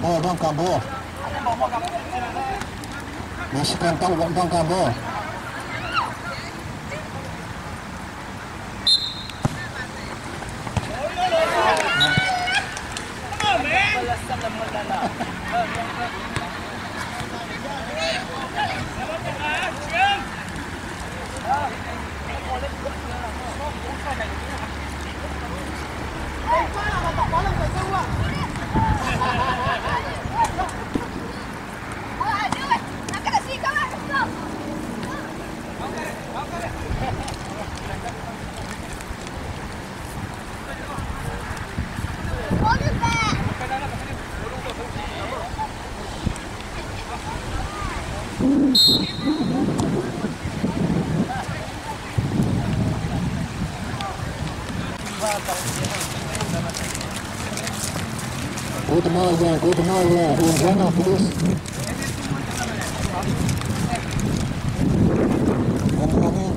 Bom cabo. Masih kantong bom cabo. Gute Morgen, Indiana, please.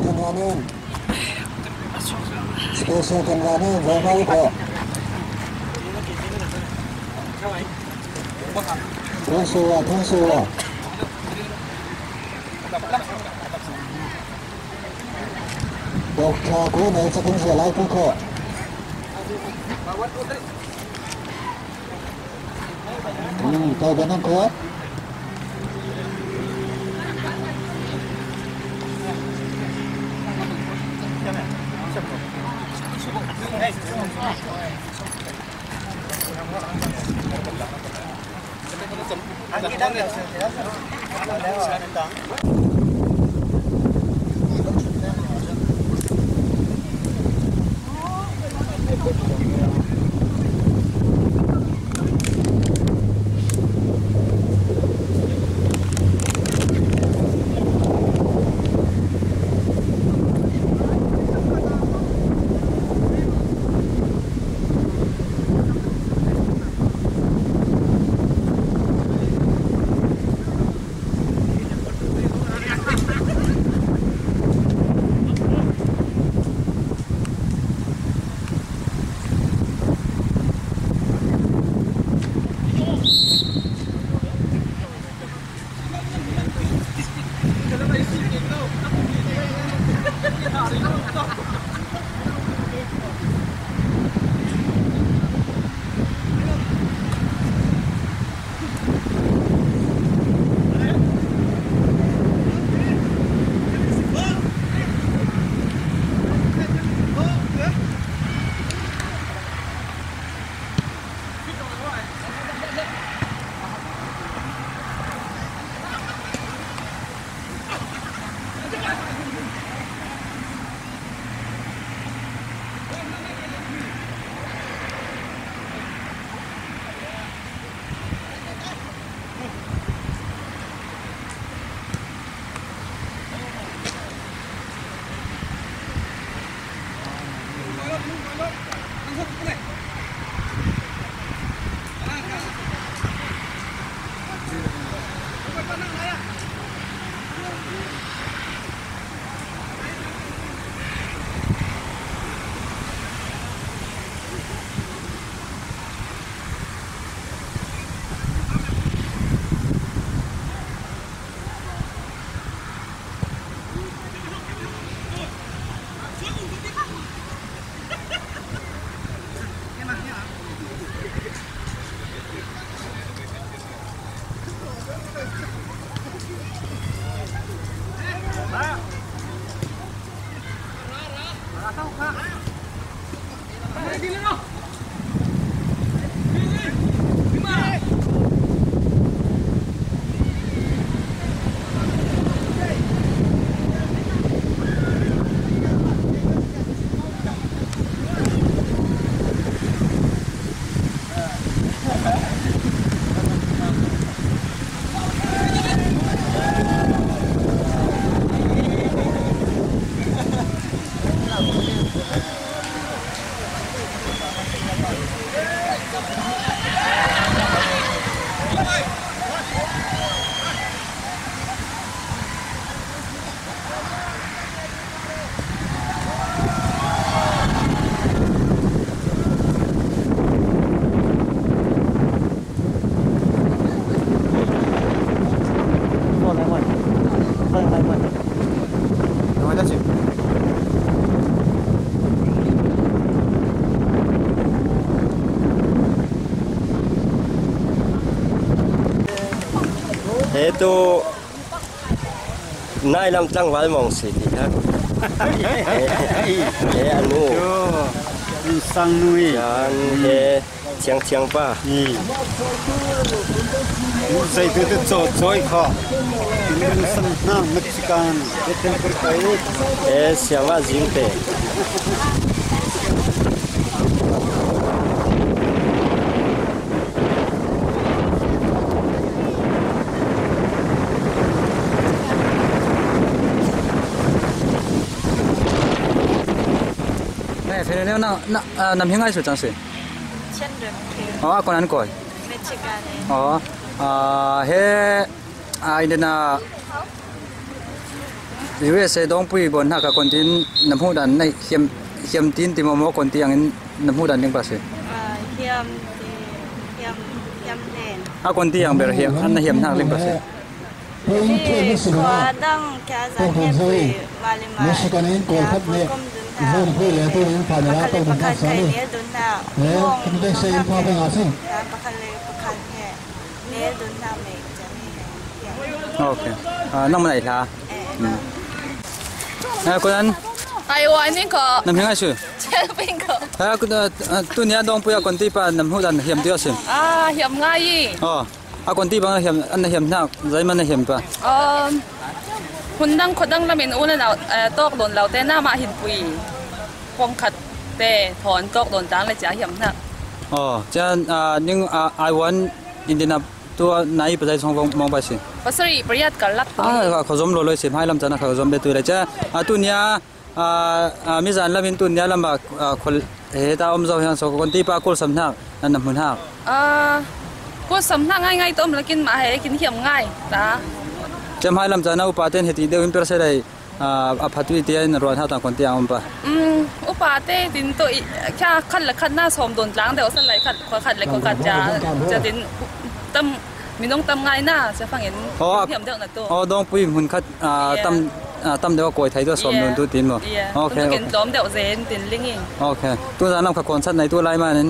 Kenwanin. Station Kenwanin, Zona Ipo. Tungsu. Dokter aku naik sekian selai pukul. Tahu benar kuat? Itu nai lam tang wal mong si ti ha anu sang nui yan chiang pa sai tu tu choi kha tin san na Mexican eten per kai siama jingte thế nên nó nằm hiện ngay sur trang sĩ chân được còn ăn còi Mexican he ai đến là USA đông pui bọn họ cả con tin nằm hút đàn này hiểm tin tìm một con tin anh nằm hút đàn những bác sĩ hiểm đèn con tin anh bây giờ anh hiểm thằng những bác sĩ qua đăng cả gia hiểm pui malima Mexicanin call khắp nè Zone pui le tu in pa na to mun ta sa ni ne kin de se in pa ba nga sin ok năm này là con ăn ai vậy nên có nằm hiện ngay sur chơi bên có tu nia đông pui con tin pa nằm hút đàn hiểm tiêu sinh hiểm ngay con tin bằng hiểm anh hiểm nào giấy mình hiểm paคุณดังคนดังละมินอุ่นเราตอกโดนเราแต่หน้ามาหินปุยคงขัดแต่ถอนตอกโดนจางเลยจ้าเหี่ยมนักจะยังI want อินเดียนตัวไหนไปใจส่งมองไปสิภาษาอีประหยัดกันลักเขาจมโลเลยสิให้ลำจันทร์เขาจมเบ็ดตัวเลยจ้าตัวเนี้ยมิจฉาละมินตัวเนี้ยลำบากคนเหตุอมเจ้าอย่างสองคนที่ปากุลสำนักนั่นนำหุ่นหักกุลสำนักง่ายๆต้มแล้วกินมาให้กินเหี่ยมง่ายตาจะให้ลำจันทร์อุปาเทนเหตุเดียวอินเปอร์เซ็นต์ได้พัฒวิเตียนรวนเท่าต่างคนที่เอาไปอุปาเทตินตัวแค่ขัดละขัดหน้าสมโดนล้างเดี๋ยวสั่นไหลขัดขัดเลยขัดจะตินตั้มมีน้องตั้มง่ายหน้าจะฟังเห็นเหี่ยมเดียวนั่นตัวดองปุยหุ่นขัดตั้มเดียวกอยไทยตัวสมโดนตัวตินบ่โอเคกินล้อมเดี๋ยวเซนตินลิงเองโอเคตัวนั้นนำขัดคนชัดในตัวไล่มานั้น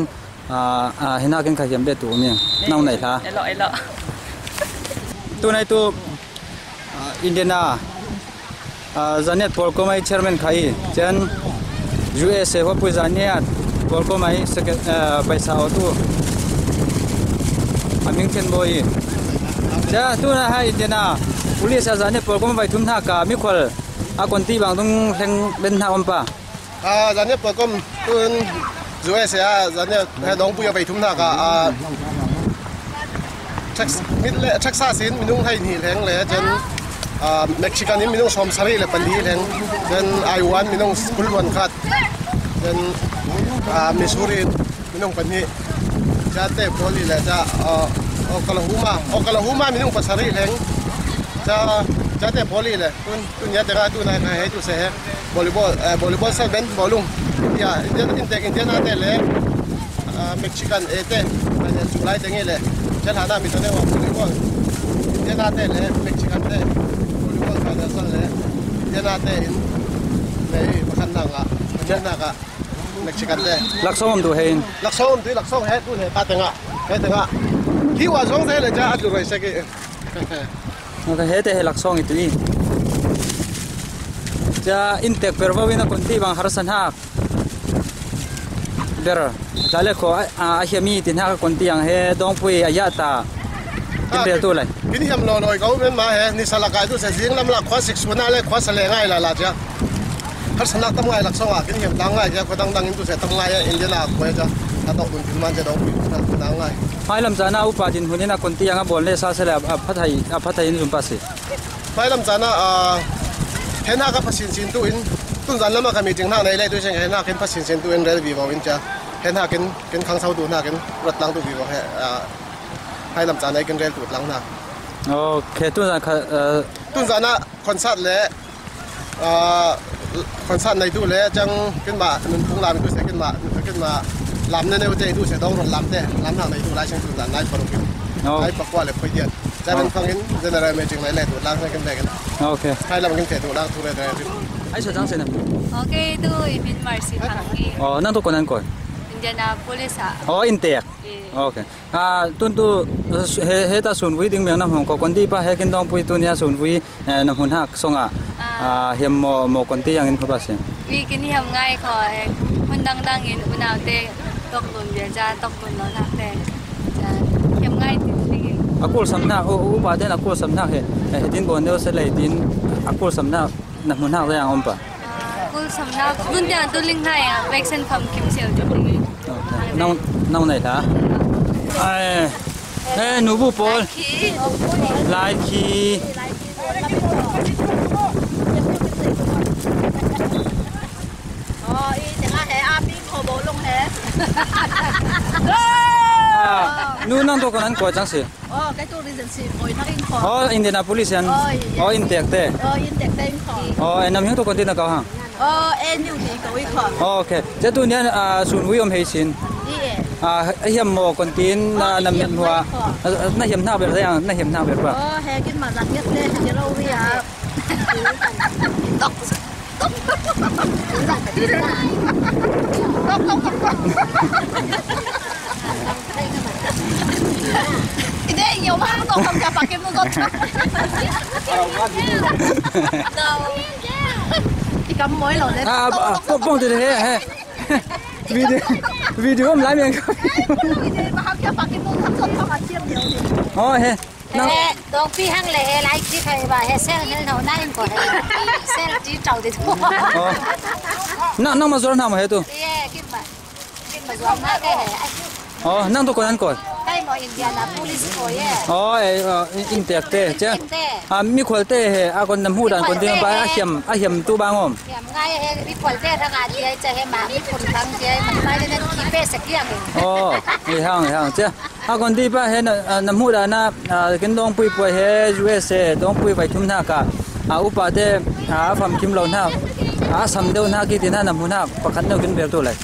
เห็นหน้ากันขยันเบ็ดตัวเนี่ยน้องไหนท่าไอ้ละ ตัวในตัวอินเดียนาจานเนียพอลก็ไม่เชิญมันใครเช่น USA ว่าปุยจานเนียพอลก็ไม่สกัดไปสาวตัวมิงเทนบอยจ้าตัวนั้นให้อินเดียนาผู้เลี้ยงจานเนียพอลก็ไม่ไปทุ่มท่ากามิควลคนที่บางต้องเล่นเป็นท่าอมปะจานเนียพอลก็ตัว USA จานเนียให้น้องปุยไปทุ่มท่ากาเช็คซาสินมีนุ่งให้หีแหงเลยจนเม็กซิกันนี่มีนุ่งสมสรีเลยปันดีแหงจนไอวันมีนุ่งสกุลวันคัดจนมิสซูรีมีนุ่งปันนี้จะเตะบอลเลยจะโอกาลาฮูมามีนุ่งปัสรีแหงจะเตะบอลเลยตุนยาเตะตุนายให้ตุเสะบอลลีบอลเซเว่นบอลลุงอินเดียนาเตะเลยเม็กซิกันเอเตะเป็นจุดไล่เตะงี้เลยฉันหาหน้ามีตัวนี้ว่าบอลลีบอลเดียนาเตะเลยเม็กซิกันเตะบอลลีบอลไฟเดอร์สันเลยเดียนาเตะในประคันนังอ่ะเจนนักอ่ะเม็กซิกันเตะลักซ้อมตัวเฮนลักซ้อมเฮดตัวเฮดตาเตงอ่ะที่ว่าสองเซเลยจะอัดเลยสัก nó cái hết thì lạc song itu i cha intek perwawina konti bang harasan hak ber dale ko a hiami tin hak konti ang he dongpui ayata tin tu lai cái này làm lòi gấu bên mà hè ni salakai tu sẽ riêng làm lạc khóa six xuân lại khóa sale ngay là cha har sanak tam ngay lạc sau à cái này đang ngay cha có đang tu sẽ tam ngay India là quay cha ta đọc cùng phim man cha đọc đang ngay hai lam jana upa din hunina konti ang bol le sa sele aphathai in zum pasi hai lam jana he na ka phasin sin tu in tun jan lama ka meeting na nei le tu seng he na ken phasin sin tu in re bi bo in cha he na ken khang sau tu na ken rat lang tu bi bo he hai lam jana ken re tu lang na okay tun jana concert le concert nei tu le chang ken ma nun phung lam tu se ken ma làm nên đây tu sẽ đâu rồi làm hàng này tu lại sang tu làm lại phần kia lại bắt qua lại phải điện cho nên phong kiến general meeting này lại tu làm cái này cái ok hay làm cái tu làm tu này đây ai sở trang sen ok tu ibin marsi hangi nang to konan ko Indianapolis intek ok tun tu he ta sun wi ding meng nam hong ko kon di pa he kin dong pui tu nia sun wi na hun hak songa hem mo kon ti yang in ko ba sen wi kin hiam ngai kho hun dang in unau te tok lun bia cha tok lun lo na te hiam ngai tin akul samna u pa den akul samna he din bon deu se lai din akul samna na mun hak yang om pa akul samna nun dia tu ling hai vaccine pham kim sel jo nau này hả ê nụ bu bol lại khi nu nang to konan ko chang si cái tu regency boy na rin ko Indianapolis yan intek te intek te ko nam hiang to kon tin na ka hang en yu ni ko ko okay che tu nian sun wi om hei sin hiam mo kon tin nam hiam hua na hiam na ber yang na hiam na ber ba he kin ma rak yet le he ro ri a tok Ide nhiều quá tôi không chả phải kiếm nó tốt. Đi cầm mối lẩu lên. Bông từ thế hè. Video om lại miệng. Mà không chả phải kiếm nó tốt không ăn chiêm nhiều. He. Đông phi hang lệ lại chỉ phải và he sel nên nào nay có sel chỉ trâu thì thôi. Nang mà rồi nào mà he tu. Kim mà rồi na cái he. Nang to konan ko. Cái mà Indianapolis ko intek te che mi khol te he a kon nam hu dan kon tin ba a hiam tu bangom hiam ngai he mi khol te thanga ti che he ma mi khol thang che man mai le ki pe sakiang ni hang che a kon di ba he nam hu da na kin dong pui pui he USA dong pui vai thum na ka upa te pham kim lo na sam deu na ki tin na nam hu na pakhat no kin ber to lai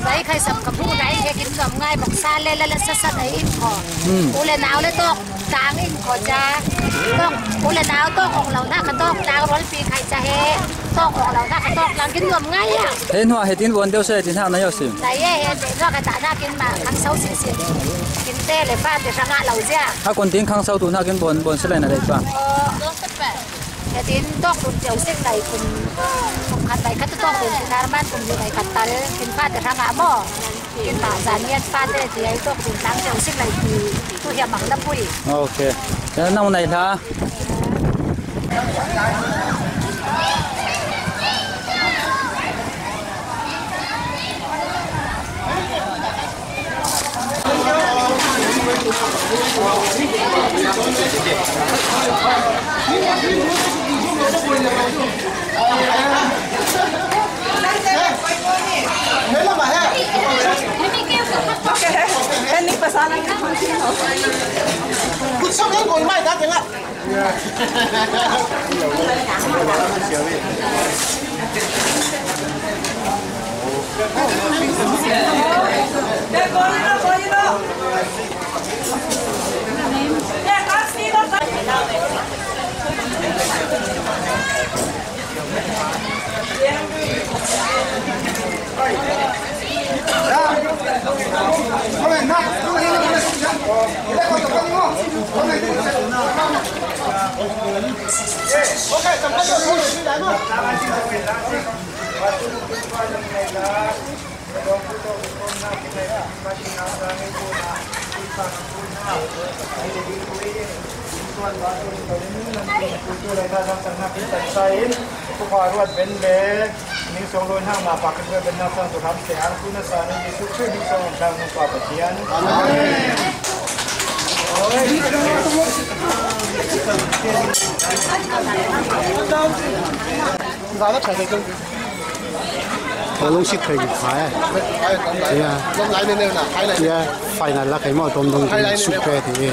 đấy khai sầm cầm bút đấy cái kim cầm ngay bọc xa lên sát đấy in khò ule nào lên to sáng in khò cha to ule nào toของเราหน้าก็to nàoร้อนปีใครจะเฮtoของเราหน้าก็to làm kim cầm ngay à hen hoa he tin bon deu se tin ha na yo sim đấy he do cái tạ ra kim mà khang sâu xì kim tê le pha để sang ngã lầu ra kon tin khang sau tu na kin bon se lai na dei pa cái tin to cùng chiều xích này cùng khát này khát to cùng thar ban cùng gì này khát tal kim pha để sang ngã mò kim bà giàn nhiên pha để thì ấy to cùng sáng chiều xích này thì tôi hiệp bằng đắp bụi ok cái nông này là Ini pesanan kan Kut sao cái mai ta tiếng ạ. Hãy subscribe cho kênh Ghiền Mì Gõ để không bỏ lỡ những video hấp dẫn. Kalau sih kayak kaya, ya, ya, final lah kayak mau tom super ini.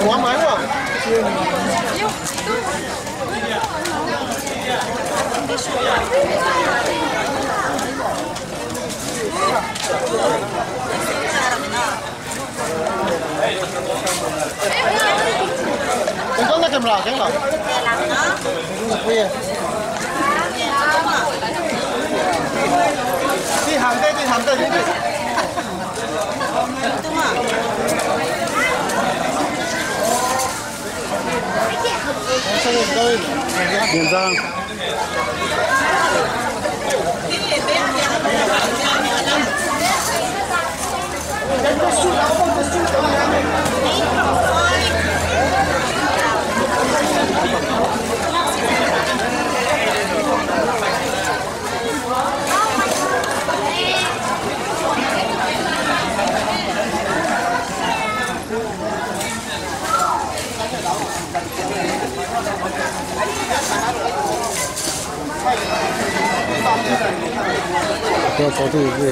Quá máy quá. Anh có cái camera cái nào? Đi hàng đây, đi hàng đây, đi. Hiện ra. Cái có gì gì?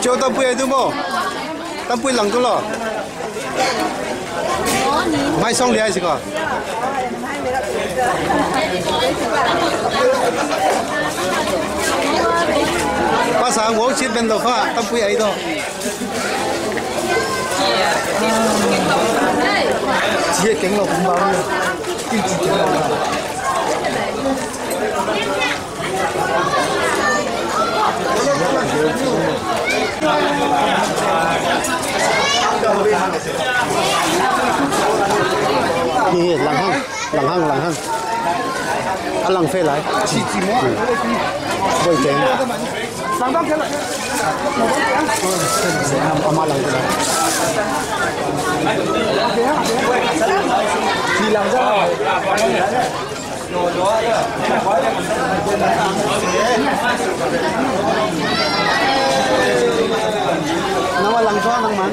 Cho tao bơi được không? Tao bơi lăng được rồi. Mai xong đi hay gì cả? Ba sáng uống chín bên đầu pha, tao bơi ấy đâu. Chia kính lộc cũng bao nhiêu? Kinh chỉ cho đi lăng hăng anh lăng phê lại bơi chén ama lăng cái này thì làm ra nó mà lăng gió lăng mặn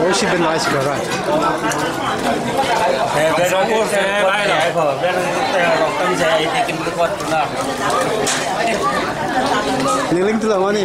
Oshi bên lại xíu rồi. Cái đó cũng sẽ bay lại phở bên tâm xe thì kinh cái quật nào. Linh tu lah ni.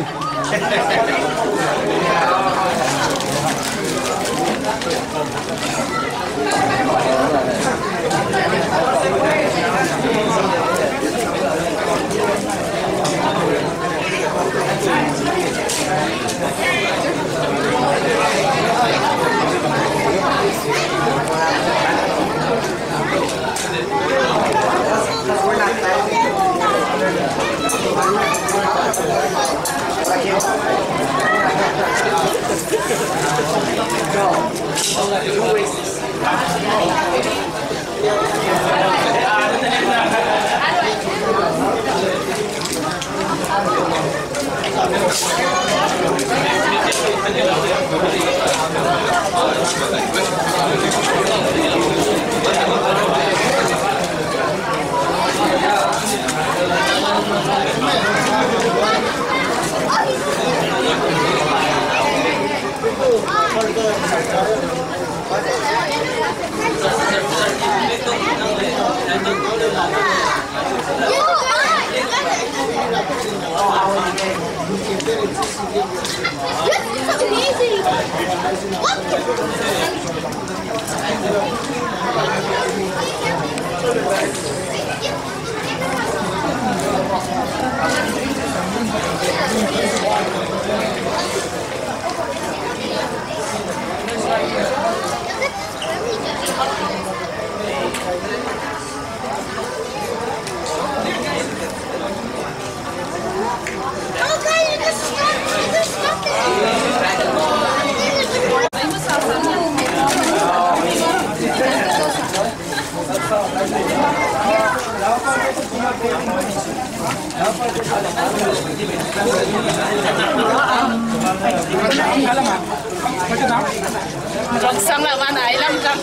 Sang là bạn ấy lắm chắc.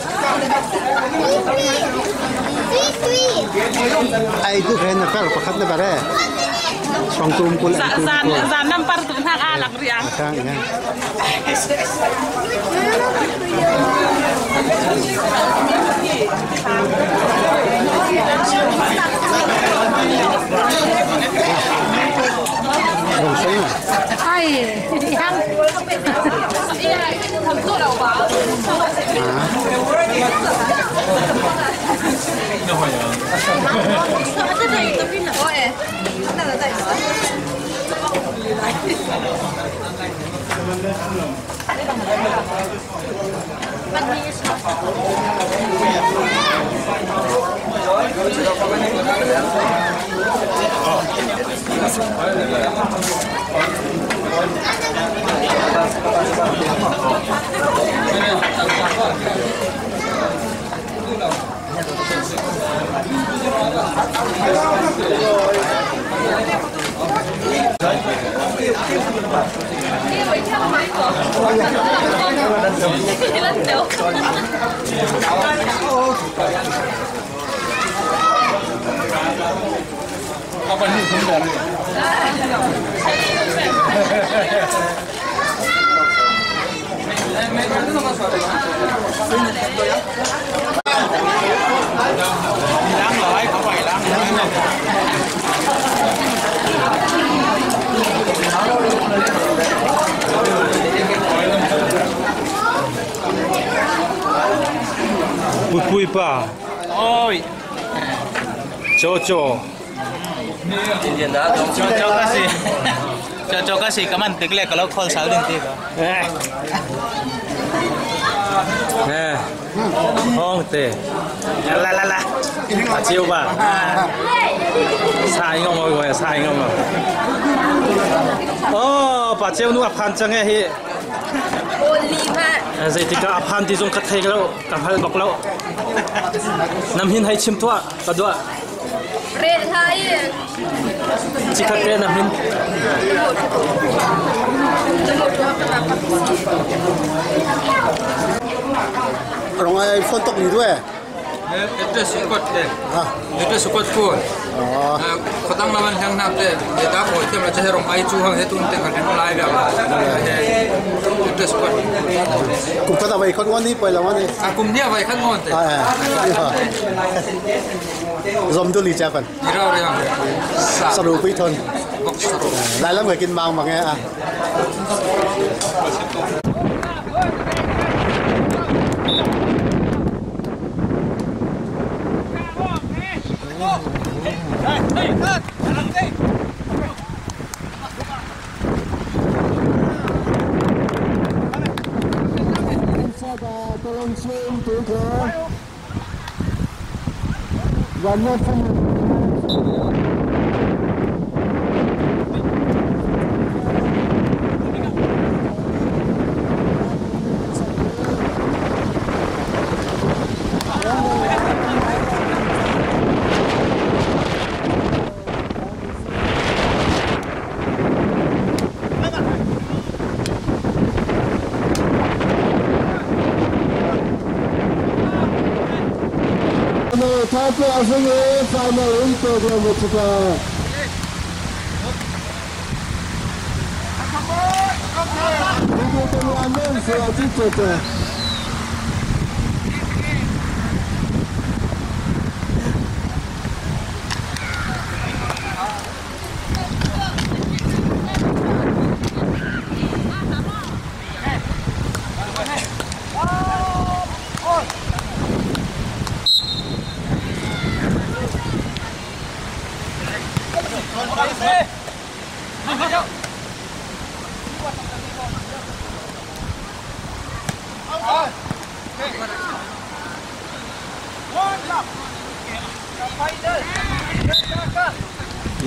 Ai tu khen nak kalau pakat nak bare. Song tum pun. Zan nampar tu nak alak riang. Sang ya. Ai, yang Thằng tôi đâu bảo. Pui pa. Oi. Cho. Cho cái gì cái mình tiếc lệ cái lâu khôn sáu đừng tiếc Nè. Không tệ. La. Bà chiêu bà. Sai không mọi người, sai không mà. Bà chiêu nuốt phan chẳng nghe hi. Vậy thì cả phan thì dùng cắt thay cái lâu, cả hai bọc lâu. Nằm hin hay chim thua, cả đua. Rê thay. Chỉ cắt rê nằm hin. Orang ai phone tok ni tu Itu sukot deh. Itu sukot pun. Kotang lawan yang nak deh. Kita kau itu macam orang ai cuhang itu untuk kerana lain apa. Itu sukot. Kum kata baik kan ni pai lawan ni. Aku ni apa kan ngon deh. Zom tu lihat kan. Irau yang. Seru piton. Lai lắm người kinh mang mà nghe à. Tolong swim tu ke. Warna pun. Tapi asalnya final itu dia bercakap. Ini pengamen saya cakap.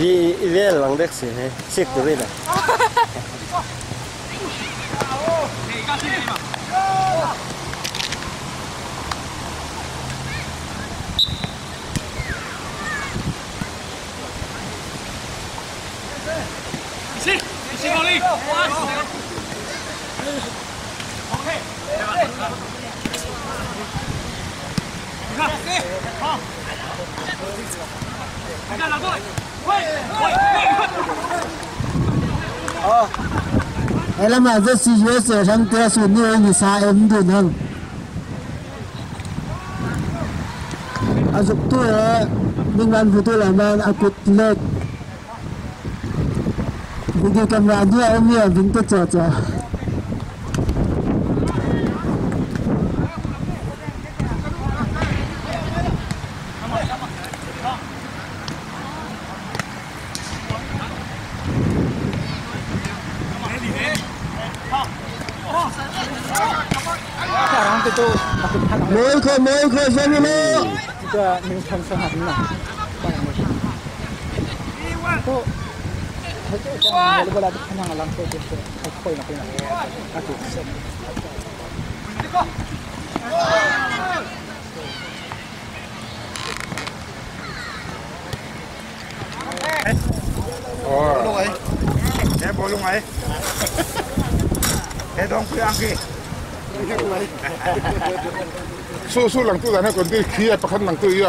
Ini lang dek sih, sih tu ni lah. Alam aja si Jose sang dia sunyi ni saya tu nang. Azuk tu dengan foto laman aku lihat. Video kamera dia ni vintage saja. Moi ko sini lo. Kita minsan sangat na. Ko. Kalau boleh ada kenang lang ko dito. Ako na ko na. Ako. Oh. Bolong ay. Bolong ay. Dong Priangki. Su lang tu dah nak konti kia pakan lang tu iya.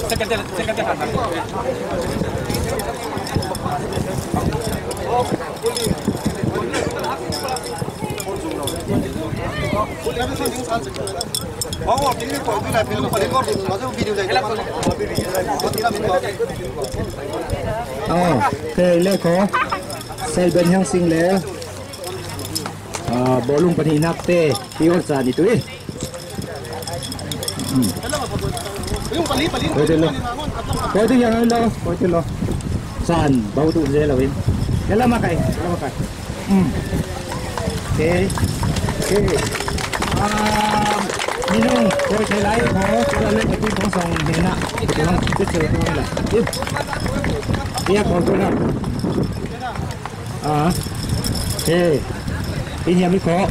Second. Kailan ko Selben yang single bolong paninak te ior sa dito eh. Pwede yang lo, pwede lo. Saan? Bau tu je lawin. Kala makai. Okay. Minum, kau celai kau, kita lihat itu kosong hina. Kita orang kita cakap lah. Dia kau tu nak. Okay. Ini yang mikro.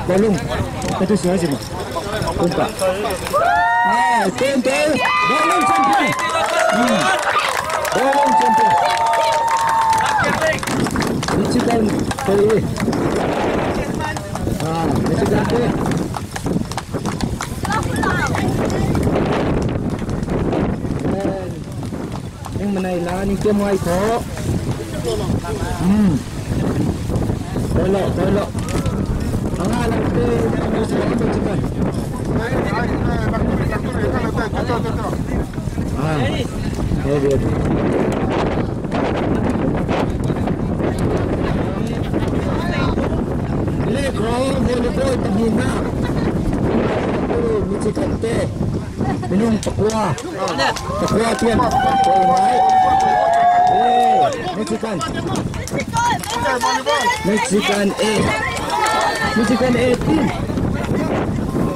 Bolong. Itu siapa sih? Kumpa. Tempe. Bolong champion. Bolong champion. Michigan kali. Michigan tu. Yang mana lah ni dia mai kok. Tolok. Angah nanti mesti kita cepat. Dia. Lekro, volleyball terhina. Michigan teh. Minum pakua. Pakua tian. Mexican 18.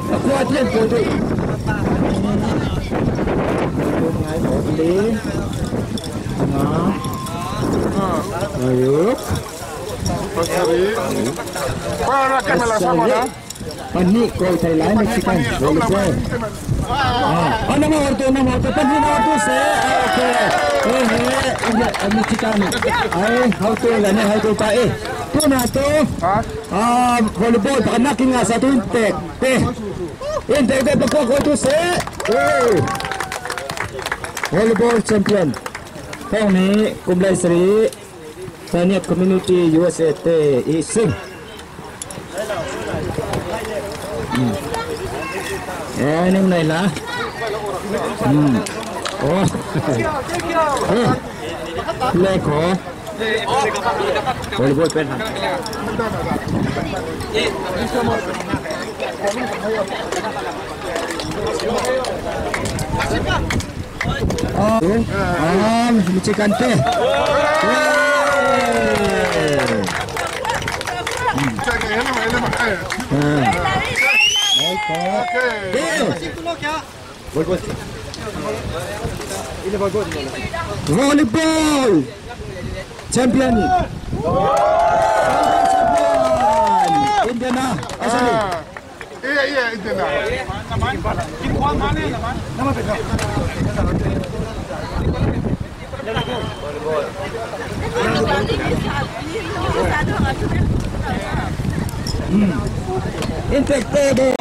Aku ada foto. Ngai boleh. Ayo. Para kamera sama dah. Panik kau Thailand Mexican. Boleh. Nama ortu saya. Okay. Mexican. How to lane, how to pae. tu na to. Volleyball panakin nga sa tuntek. Intek de pagko tu se. Volleyball champion. Kau ni Kumlai Sri Saniat Community USA te ising. Ini mulai lah. Oh. Leko. Volleyball pen. Lucikan teh. Volleyball champion. Indiana. Iya Indiana. Infected.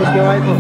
cái ai thôi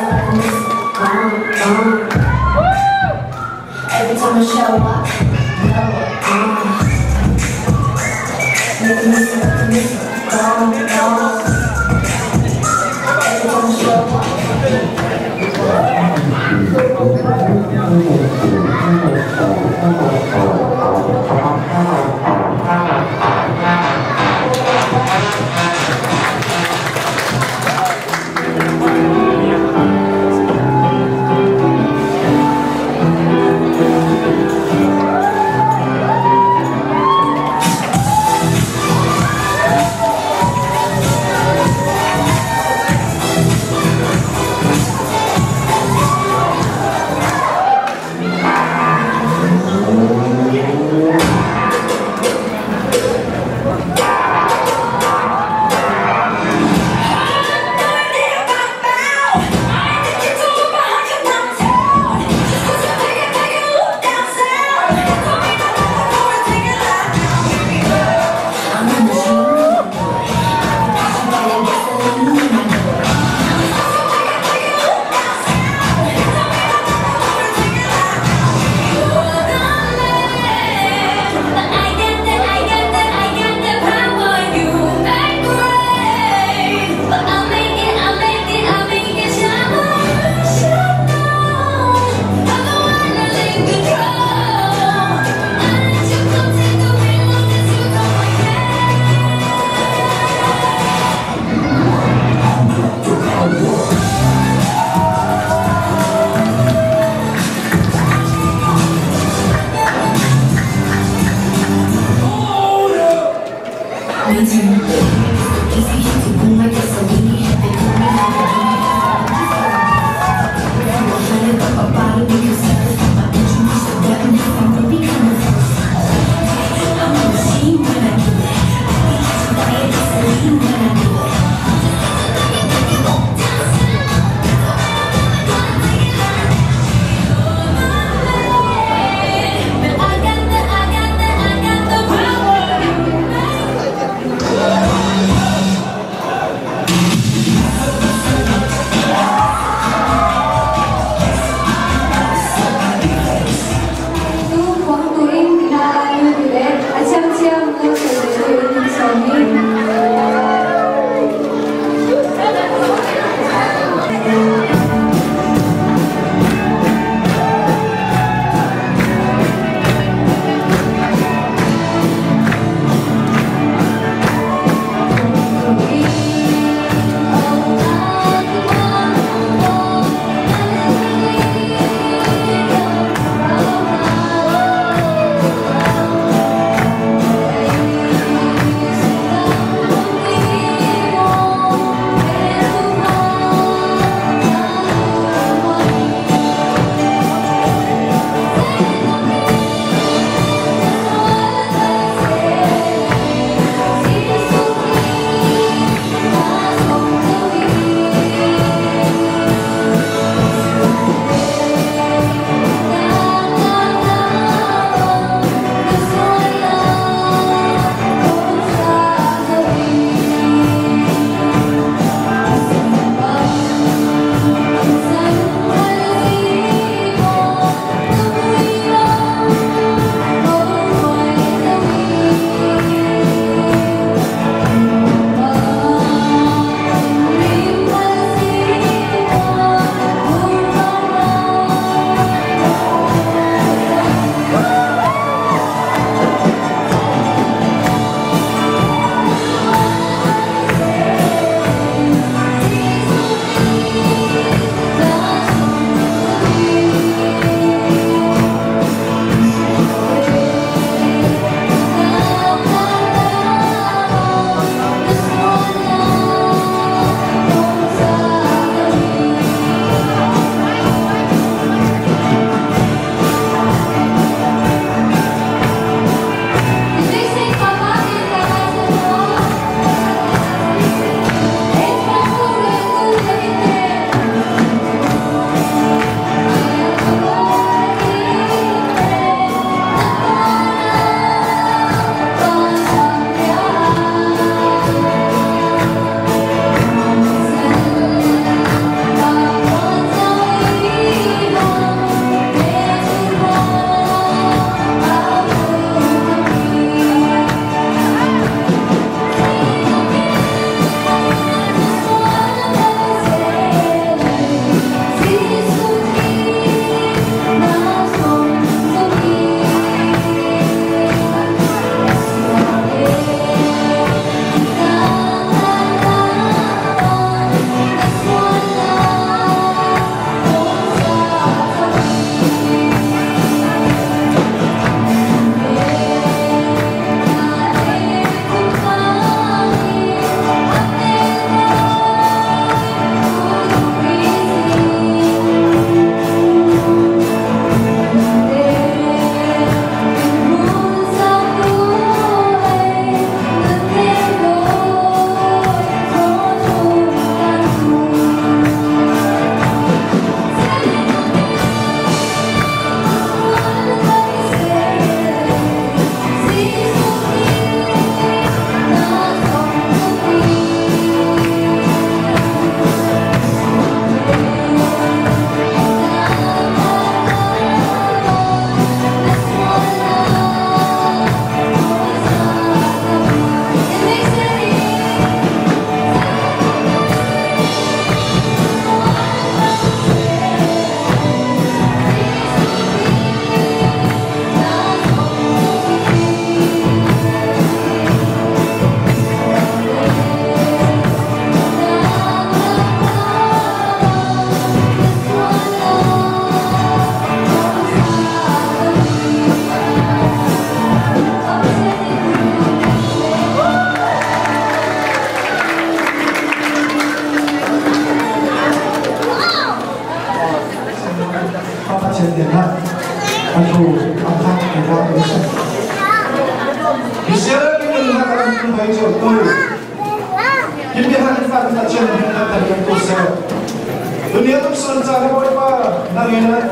Every time I show up, making me feel gone. Every time I show up. sẽ tiền ha anh thu anh thắc anh ra cái gì thì sẽ cái mình là cái không phải chỗ tôi những cái hàng phát là trên những cái thành công tôi sẽ dunia tu sơn ra cái bôi pa năng nghe này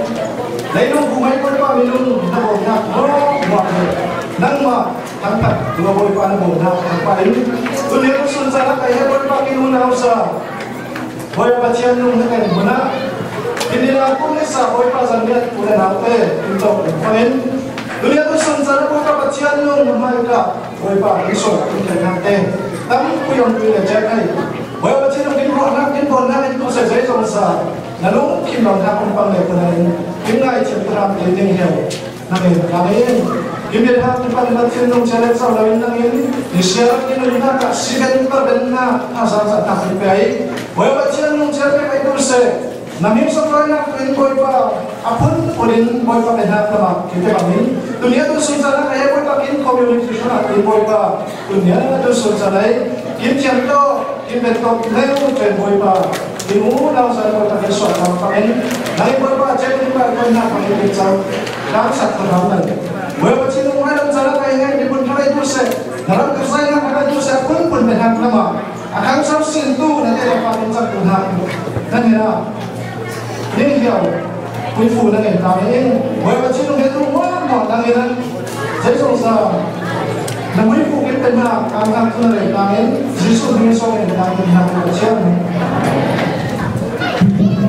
lấy luôn cũng mấy bôi pa mình luôn nó bồi nạp nó ngọt năng mà thằng thật vừa bôi pa nó bồi nạp thằng pa đến dunia tu sơn ra cái bôi pa cái luôn nào sao bôi pa chiên luôn cái này mà na ini aku ni sa bôi pa dân biết cũng là nào thế untuk panen dunia tu sơn ra bôi pa chiên luôn mà cái bôi pa cái số cái này thế tấm cái dòng cái này chạy này bởi vì chỉ là cái con này cũng sẽ dễ dàng sa là lúc khi mà ta không bằng được cái này những ngày chỉ làm để tìm hiểu là mình làm ấy những việc khác chúng ta làm trên nông trường sau đó những cái thì sẽ cái người ta cả sĩ bên ta bên na tham gia sản phẩm cái ấy bởi vì trên nông trường cái ấy cũng sẽ làm những số cái nào cái bôi vào apun odin bôi vào bên na là mà cái bằngนี้dunia tu sinh ra cái bôi vào cái community là cái bôi vào dunia tu sinh ra đấy kiếm tiền đó kiếm tiền đó nếu trên bôi vào thì muốn đâu sẽ có cái soạn nào phải lấy bôi vào trên cái bôi na phải cái sao đáng sạch của nó này bởi vì chỉ muốn hai lần ra cái này thì muốn thay đổi sẽ nó cái sai là cái đổi sẽ pun bên na là mà akan sao xin tu là cái là phải chắc của nó nên là những hiểu quý phụ là người ta ấy bởi vì chỉ muốn cái tu quá ngọt là người ta dễ dàng sao là quý phụ cái tên là càng càng hơn người ta ấy chỉ số người số người ta người ta là chết Hãy subscribe cho kênh Ghiền Mì Gõ để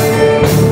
không bỏ lỡ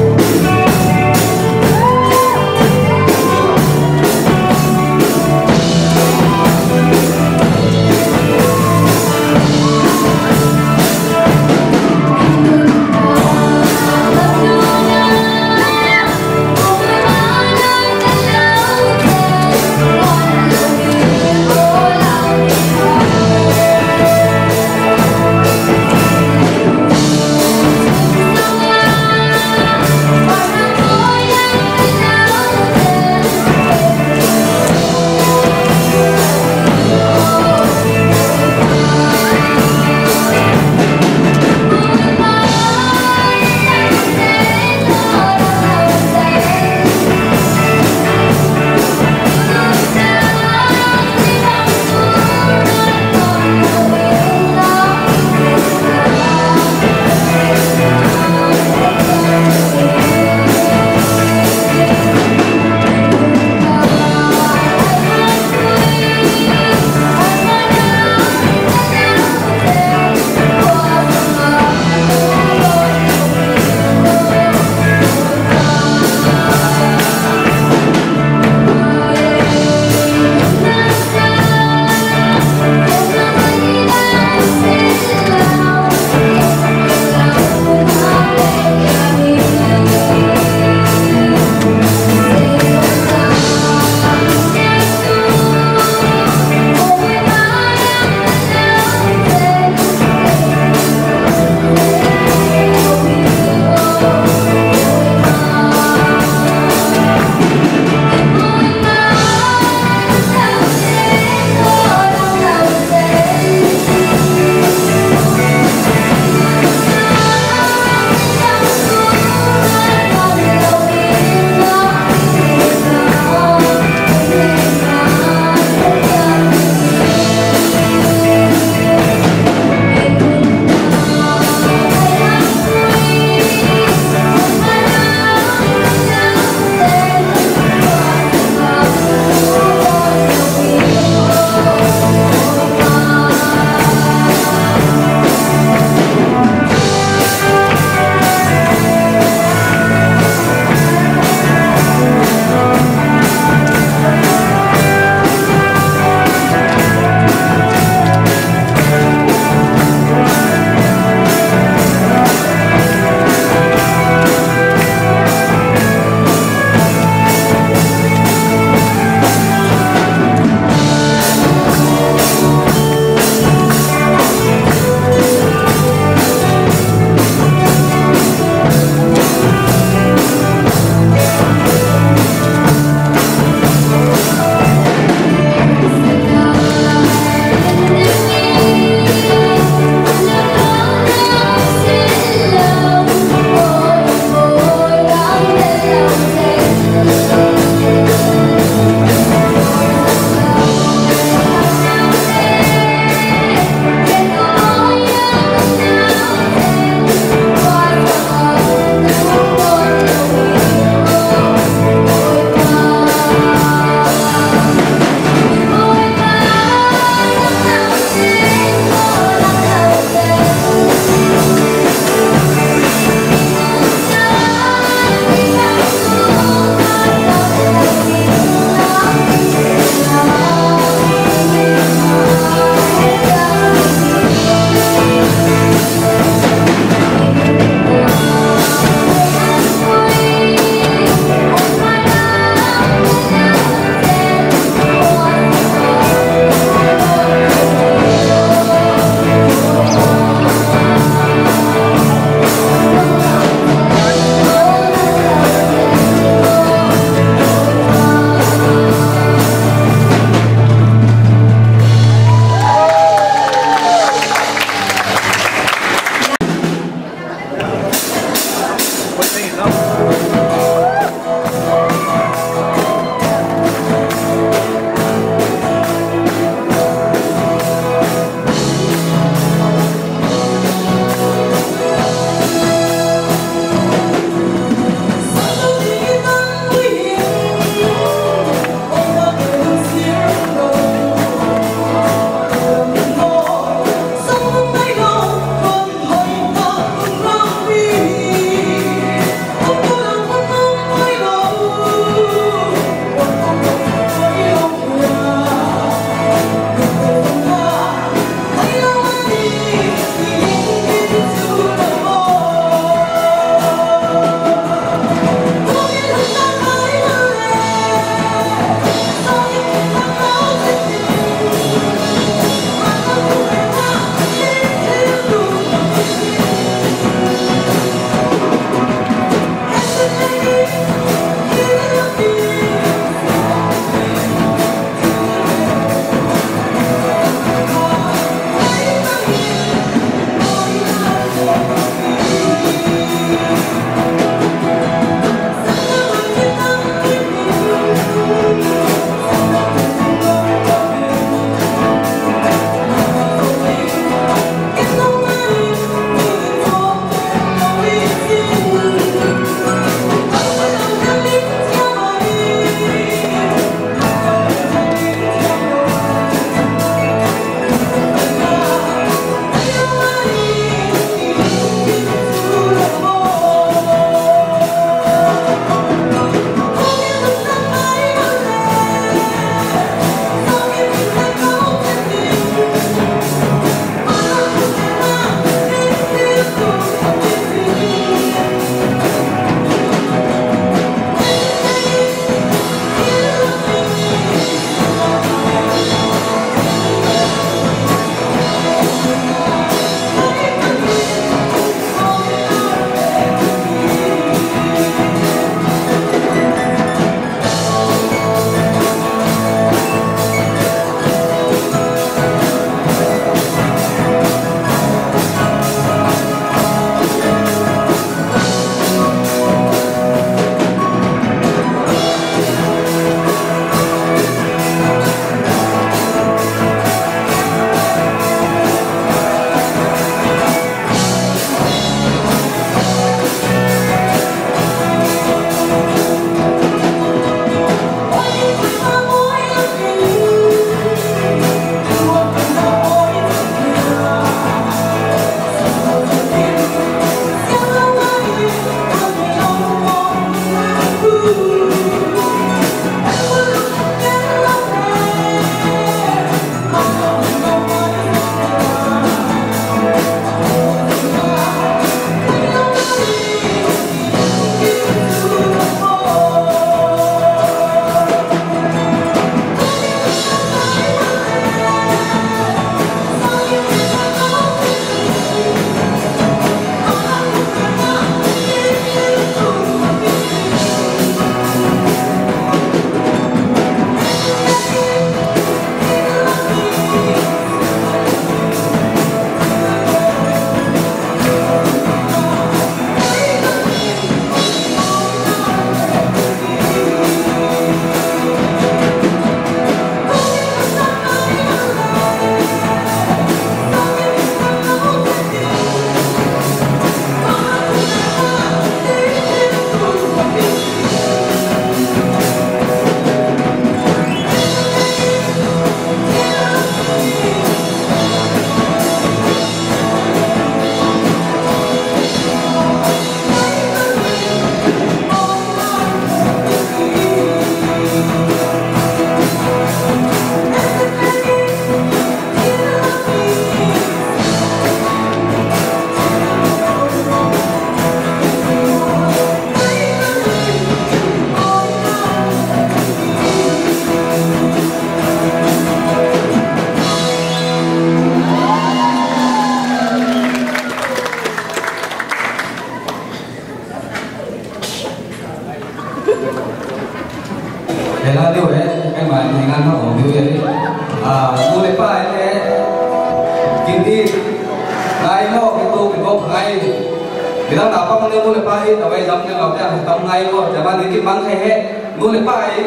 thì đó là con nên nuôi lại ba ít ở đây giống như là cái tông ngay luôn chỉ ban đến cái bắn hay hết nuôi lại ba ấy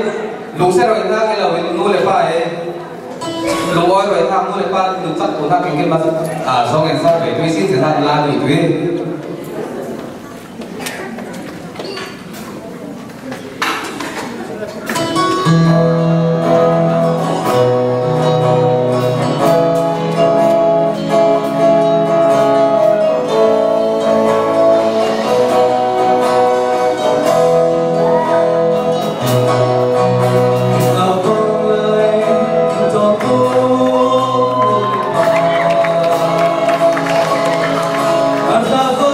lũ xe rồi ta cái là nuôi lại ba ấy lũ oi rồi tham nuôi lại ba được chắc của ta cái bắn sau ngày sau về tôi xin thời gian là nghỉ thuê Hãy subscribe cho kênh Ghiền Mì Gõ để không bỏ lỡ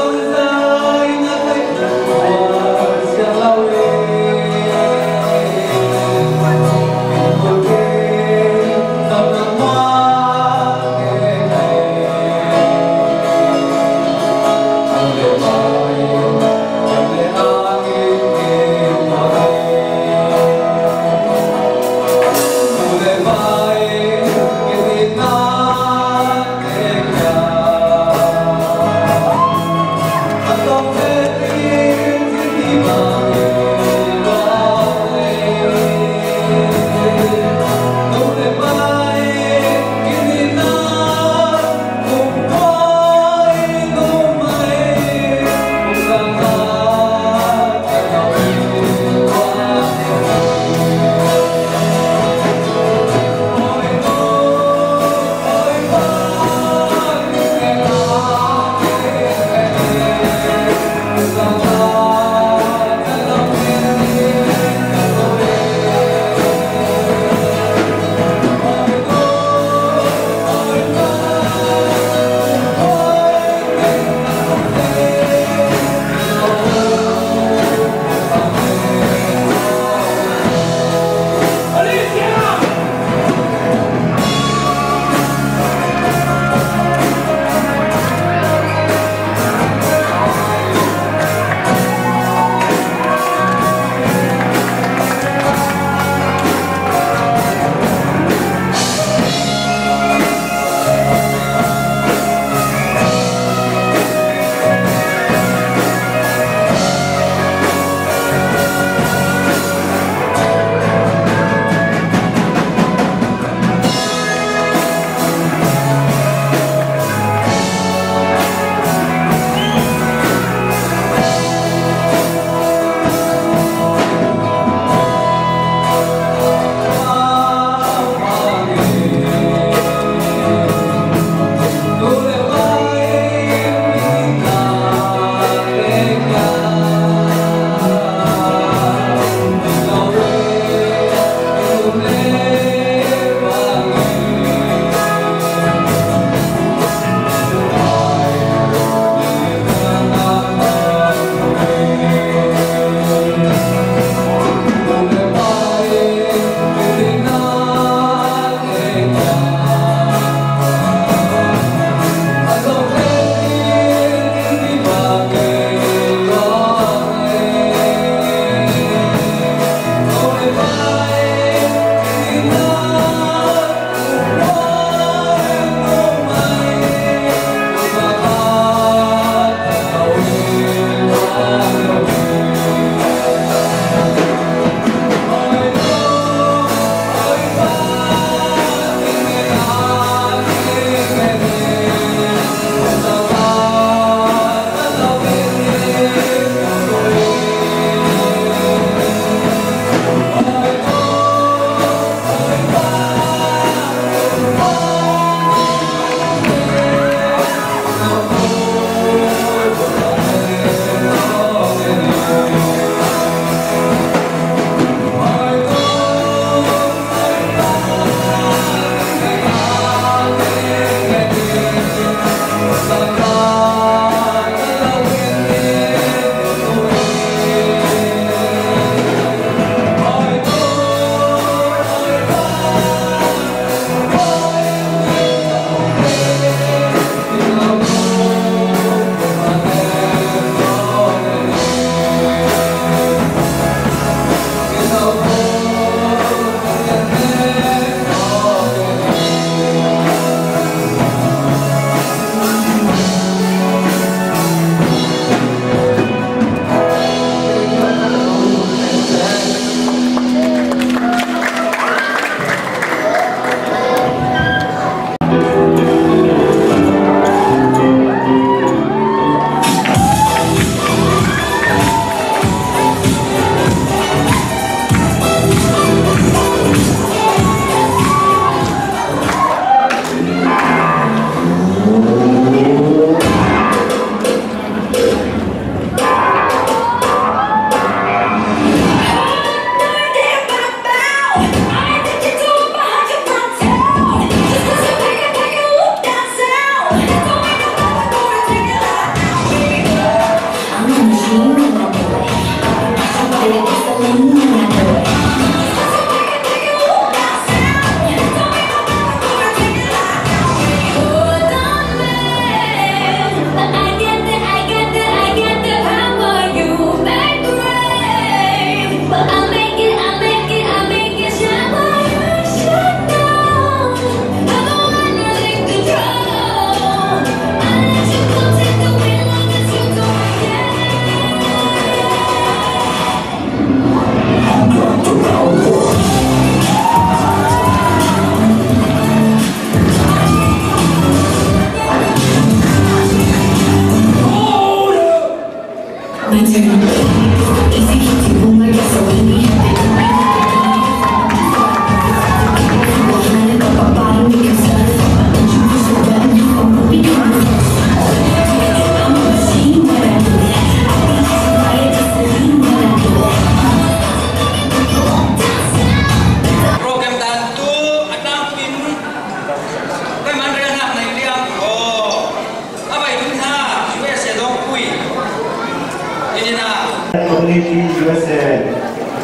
Community USA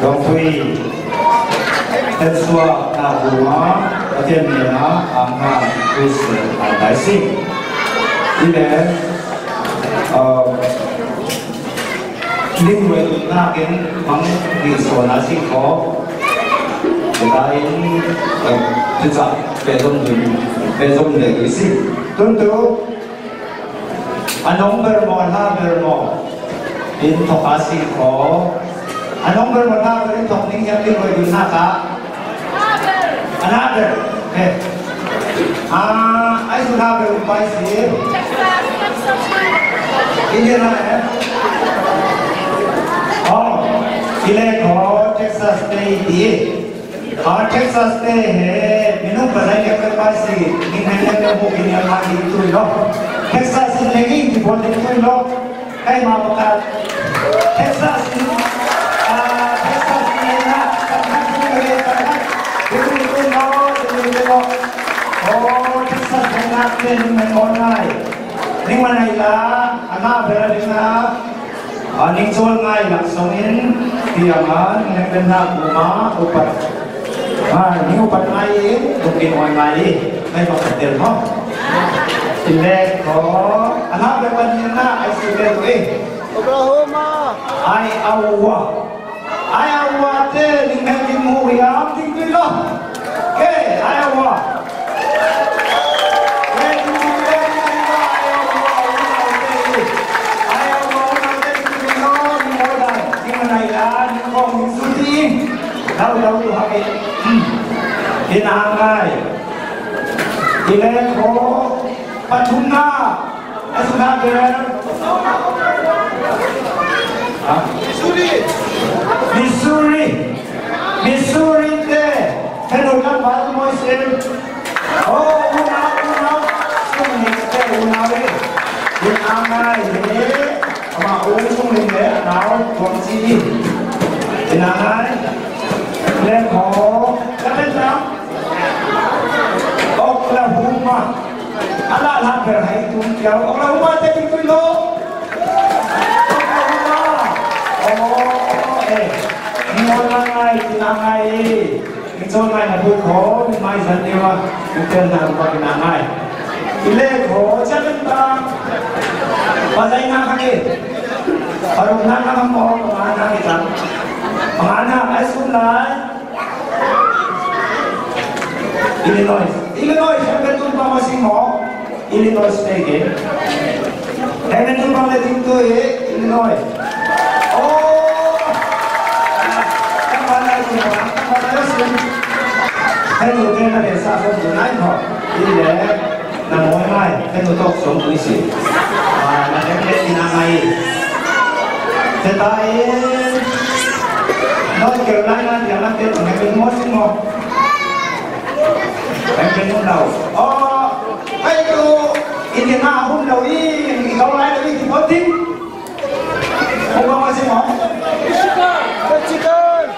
Dong Pui Tensua Nabuma Atiamina Amha Kus Daisy Ini Linh với na kiến mong đi số là sinh khó người ta in thực ra về dùng để cái gì tương tự anh ông bermon ha bermon in thọ cá sinh khó anh ông bermon ha bermon thọ những cái linh với dùng na cả another okay I should have a bicycle Indian elect हो टेक्सास पे दिए और टेक्सास पे है मिनों बधाई लेकर पास से निकलने में वो बिना मांगी तो लो टेक्सास से लेगी कि बोलते तो लो कई मामलों का टेक्सास में ना करना तो लो और टेक्सास में ना में ऑनलाइन नहीं मनाई ला अना बेरा Ning chol ngai lak songin tiaman nang benna kuma upat ni upat ngai tukin oi ngai ngai ba patel ho ile ko ana be banina ai sile we Oklahoma ai awa te ning ngai mu ya ting ti lo ke ai awa Đâu tụi họ đi nào ngay đi lên phố Patuna Asuna Bear Missouri te hello kan baru mau sen una sungling te una we đi nào ngay mà uống sungling te nào còn gì đi nào ngay lên phố các bên nào Oklahoma Allah lah berhai tunggal Oklahoma jadi tulo Oklahoma nangai na bui ko mai san dewa bukan na ba nangai ile ko jalan ta bazai na kage harus na mo mana kita mana asulai Illinois yang betul sama si mo Illinois State yang betul sama itu Illinois yang mana itu yang mana sih yang itu kan ada satu tunai kok ini namanya mai yang itu song polisi nanti kita dinamai tetapi North Carolina yang nanti mengambil musim mo em bên hôm đầu cái Indiana hôm đầu đi câu lại đi thì có tin không có gì món Mexican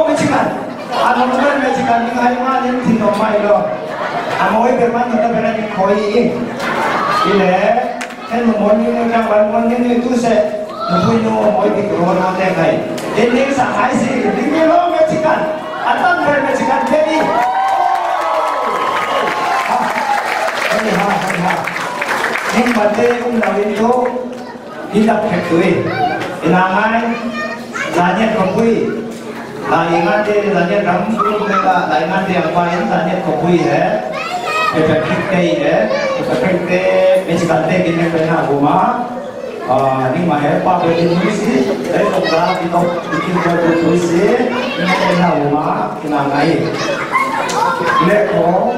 Mexican anh không biết Mexican nhưng hay mà nhưng thì nó may rồi anh mỗi cái món người ta phải làm khói đi lẽ thế mà muốn như các bạn muốn như tôi sẽ tôi nói mỗi cái đồ nó thế này đến đến sáng hai gì đi như nó Mexican anh ta phải Mexican thế đi nhưng mà thế cũng là biến tố đi đập hẹp tuổi là ngay là nhân không quy là ingat thế là nhân rắm cũng là ingat thế apa yang là nhân không quy hết efektif thế hết efektif thế Mexican thế cái này bên nào cũng nhưng mà hết ba bên túi xí đấy không ra thì không bikin cái túi xí nhưng mà bên nào cũng thì là ngay lệ khổ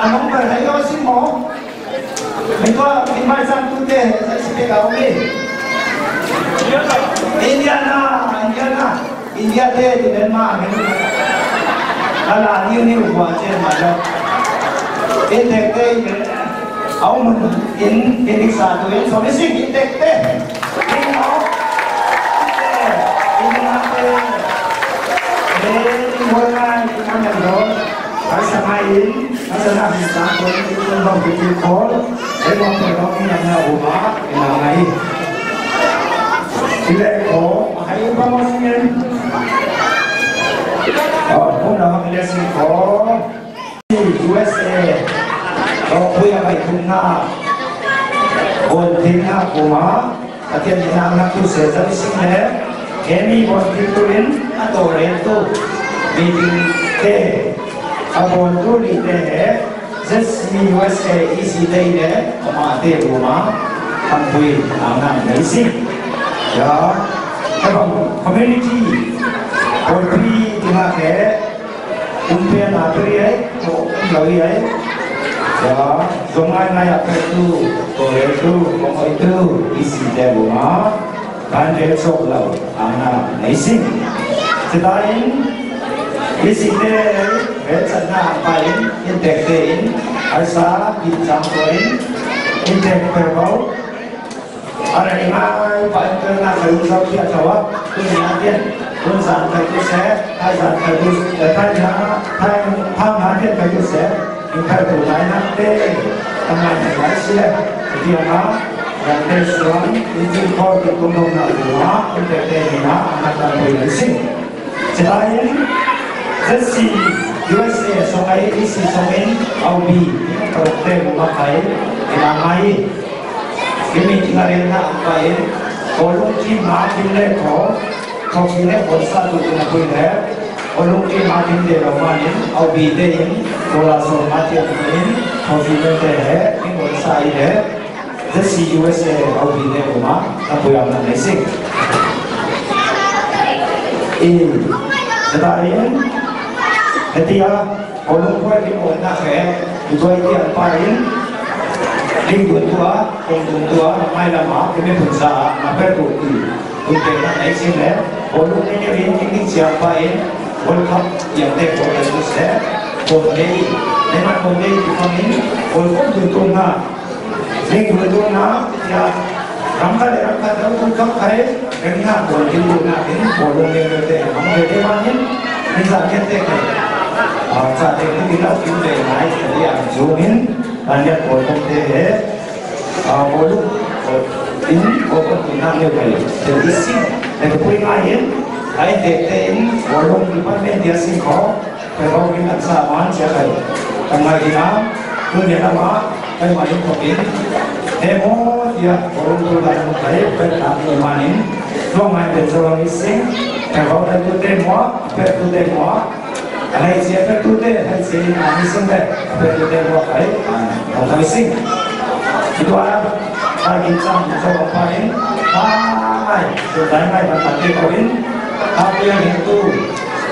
anh không phải thấy đó xin mỏ mình có mình mai sang tu tê sẽ sẽ cái gì India tê thì đến mà mình là nhiều quả trên mà đâu in tê tê ông mình in đi xa tụi em so với sinh in tê tê in áo in áo tê in ngôi ngai in áo nhận rồi phải sang mai in nó sẽ làm gì sáng tối in vòng cái chim khó để con phải có cái nhận nào của nó để làm này thì lệ khổ hãy có một nhân hôm đó mình sẽ có USA có quy hoạch cùng na ổn định na của nó và thiên nhiên nam nam tu sẽ rất sinh hè em còn thiên tu đến tổ đến tu meeting thế abon tu đi thế just me USA easy day đấy mà thế của nó tham quy nam nam lấy sinh đó các bạn community ổn định thì mà cái umpian atri ấy chỗ lợi ấy đó dùng ai này áp tu rồi tu không phải tu isi đẹp của nó ban đêm sốt lẩu ana nấy sinh thì ta in isi đẹp hết sẵn sàng phải in đẹp đến ở xã bị giảm tuổi in đẹp phải bảo ở đây mà phải cần là phải sao kia cháu tôi nhà tiền đơn giản phải chia sẻ hai giản phải thay tham há tiền phải chia sẻ nhưng phải đủ lại nát tê tham lại phải lái xe thì nó là tê xuống những gì coi được công đồng nào của nó không thể tê thì nó là người lấy sinh chỉ là những rất gì USA sau ấy đi xin sau ấy ao bì những tàu tê của nó phải để làm ngay cái mình chỉ là đến làm vậy có lúc khi mà khi lệ có không khi lệ còn xa tụi nó quên hết có lúc khi mà khi lệ mà đến ao bì đến có là số mà tiền đến không khi lệ hết cái còn xa hết rất gì USA ao bì đến của nó ta bây giờ là lấy sinh tại thì có lúc quay cái ổn là khẽ thì tôi tiền phải đi vượt qua không vượt qua mai là máu cái bên phần xa mà phải tụt thì tôi kể là đấy xin đấy có lúc cái điều đến những chiếc phải World Cupอย่างเด็กคนละสุดแสบคนนี้ในมันคนนี้ที่คนนี้คนก็อยู่ตรงนั้นนี่อยู่ตรงนั้นอย่ารำคาญรำคาญแล้วคุณต้องใครเรื่องนั้นคนที่อยู่นั้นเป็นคนลงเรียนเลยทำเลยได้บ้างนี่นี่สังเกตได้เลยสังเกตที่เราคิดได้ไหมที่อย่างจูมินอันนี้คนตรงเทคนลูกอินคนที่นั่งอยู่เลยเดี๋ยวดิสิแต่ก็คุยง่ายเองไอ้เด็กเต็มคนลงที่บ้านเนี่ยเดี๋ยวสิ่งของแต่เรากินอันสามารถเสียเลยทำไมดีนะคือเนี่ยนะว่าไปมาอยู่กับอินเฮ้โม่เดี๋ยวคนลงตัวได้หมดเลยไปตามตัวมานี่ร่วงมาเป็นสโลนิสิงแต่เราได้ตัวเต็มหัวเป็นตัวเต็มหัวอะไรเสียเป็นตัวเต็มให้เสียงานนิสิงได้เป็นตัวเต็มหัวไปของทำสิ่งitu ada bagi sang coba paling hai sudah mai berarti kawin apa yang itu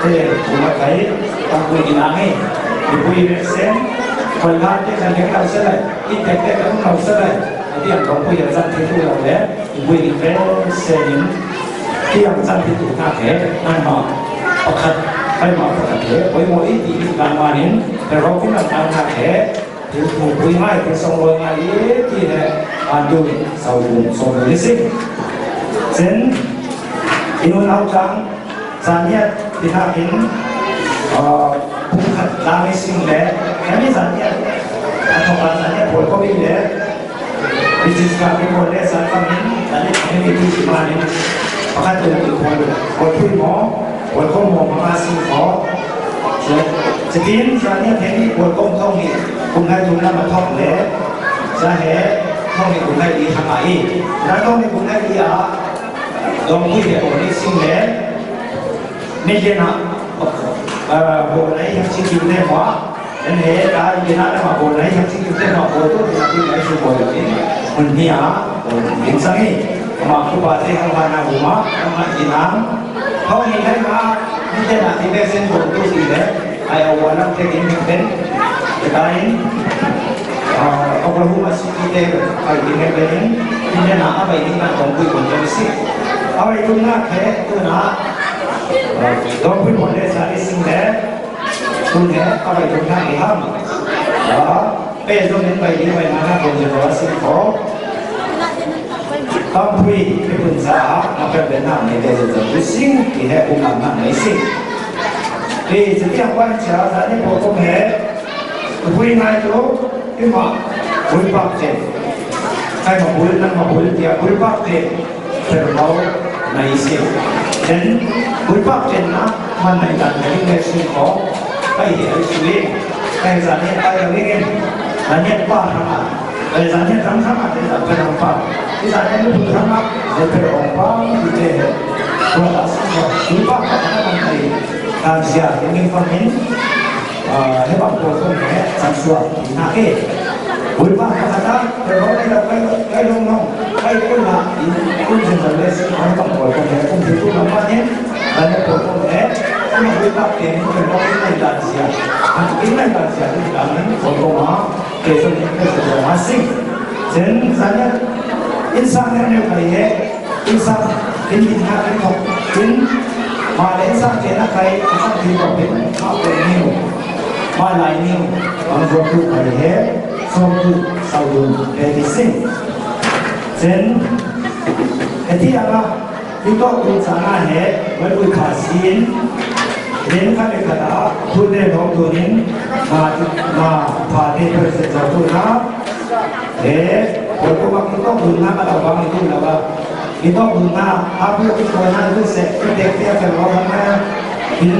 rumah kaya aku dinami ibu iresen pelhati dan yang tahu selai itu kan tahu selai jadi yang kamu yang sang itu lah ibu iresen yang sang itu nak nama pakatไปมาปกติไปมวยที่การมานี้แต่เราคิดว่าการนักที่ถูกคุยไม่ที่ส่งลงมาที่เนี่ยดูส่งลิสิเช่นอินุนเอาจังสัญญาที่ท่าอินผู้ขัดลามิสิงเลยแค่นี้สัญญาทำการสัญญาผลก็ไม่เลยดิจิทัลที่ผลเลยสัญญานี้สัญญาไม่มีที่มานี้ประกันตัวทุกคนคนคุยหมอคนข้อมูลมาสิ่งของจะกินสัญญาเทคนิคคนก้มท่องนี่คุณให้ทุนนั้นมาท่องเลยจะเห็นท่องนี่คุณให้ดีทำไมแล้วท่องนี่คุณให้ดีลองคุยกับคนนี้สิ่งเลยนี่เจนะโบนัยยังสิ่งอยู่ในหัวนั่นเองการเจนะได้มาโบนัยยังสิ่งอยู่ในหัวโบตัวที่ที่ไหนช่วยโบนี้คนนี้ยิ่งสังเกตมาคุยว่าที่ข้างบ้านเราหัวมาจีนังเขาเห็นได้มานี่เจนะที่ได้เส้นโบตัวสิ่งเลยไอ้เอาวันนั้นเทกินเป็นแต่การนี้ ông có hú mà xin đi đây phải đi ngay bênนี้ที่จะหนาไปที่นั่นของคุยคนเดียวสิเอาไปดูหน้าแค่ตัวหนาต้องคุยคนเดียวสารสิ่งแท้คุณแท้เอาไปดูหน้าอีกห้ามเป็นตรงนี้ไปดีไปนะคนจะรู้สิ่งของต้องคุยไม่ปรึกษามาเป็นหน้าในเรื่องจะสิ่งที่ให้อุ้มหน้าในสิ่งที่จะเรียกว่าเช้าสารที่ผมก็แพ้คุยง่ายตัวที่มาคุยปากเจ็บใครมาคุยนั่งมาคุยเดียวคุยปากเจ็บเป็นเราในสิ่งเช่นคุยปากเจ็บนะมันในการในเรื่องสิ่งของไปเห็นชีวิตไปสารนี้ไปอย่างนี้สารนี้ป้าทำอะไรไปสารนี้ทำอะไรที่สารเป็นทำป้าที่สารนี้ไม่ถูกทำอะไรจะเป็นองค์ป้าที่เจอตัวละสิ่งของคุยปากทำอะไรในการเสียอย่างนี้ฟังเห็นให้บางคนก็แค่สังสวรรค์นาเกะบุญบ้านภาษาแต่เราได้รับไปลงน้องไปคุณละคุณจะมาเลสของบางคนก็แค่คุณที่คุณทำบ้านนี้แต่ในคนก็แค่คุณบุญบ้านเองเป็นเราไม่ได้ดันเสียไม่ได้ดันเสียที่ดันนั้นคนก็มาเกิดสิ่งที่จะมาสิ่งเช่นสัญญาอินสังเนี่ยใครเหตุอินสังอินหาเป็นของอินมาเลนสังเจนะใครสังที่บอกเป็นเขาเป็นนิ้วมาลายนิ้วบางคนคือใครเหตุสมคือสาวดุเป็นสิ่งเช่นที่อะไรที่ต้องดูสาระเหตุไว้ดูขาศีลเรียนขั้นเป็นกระดาษพูดได้ของตัวนี้มาพาที่ประเสริฐตัวนะคนก็ว่าที่ต้องดูนะเราบางที่เราว่าที่ต้องดูนะอาเพื่อที่คนนั้นคือเสร็จเด็กเรียกกันว่าทำไมถึง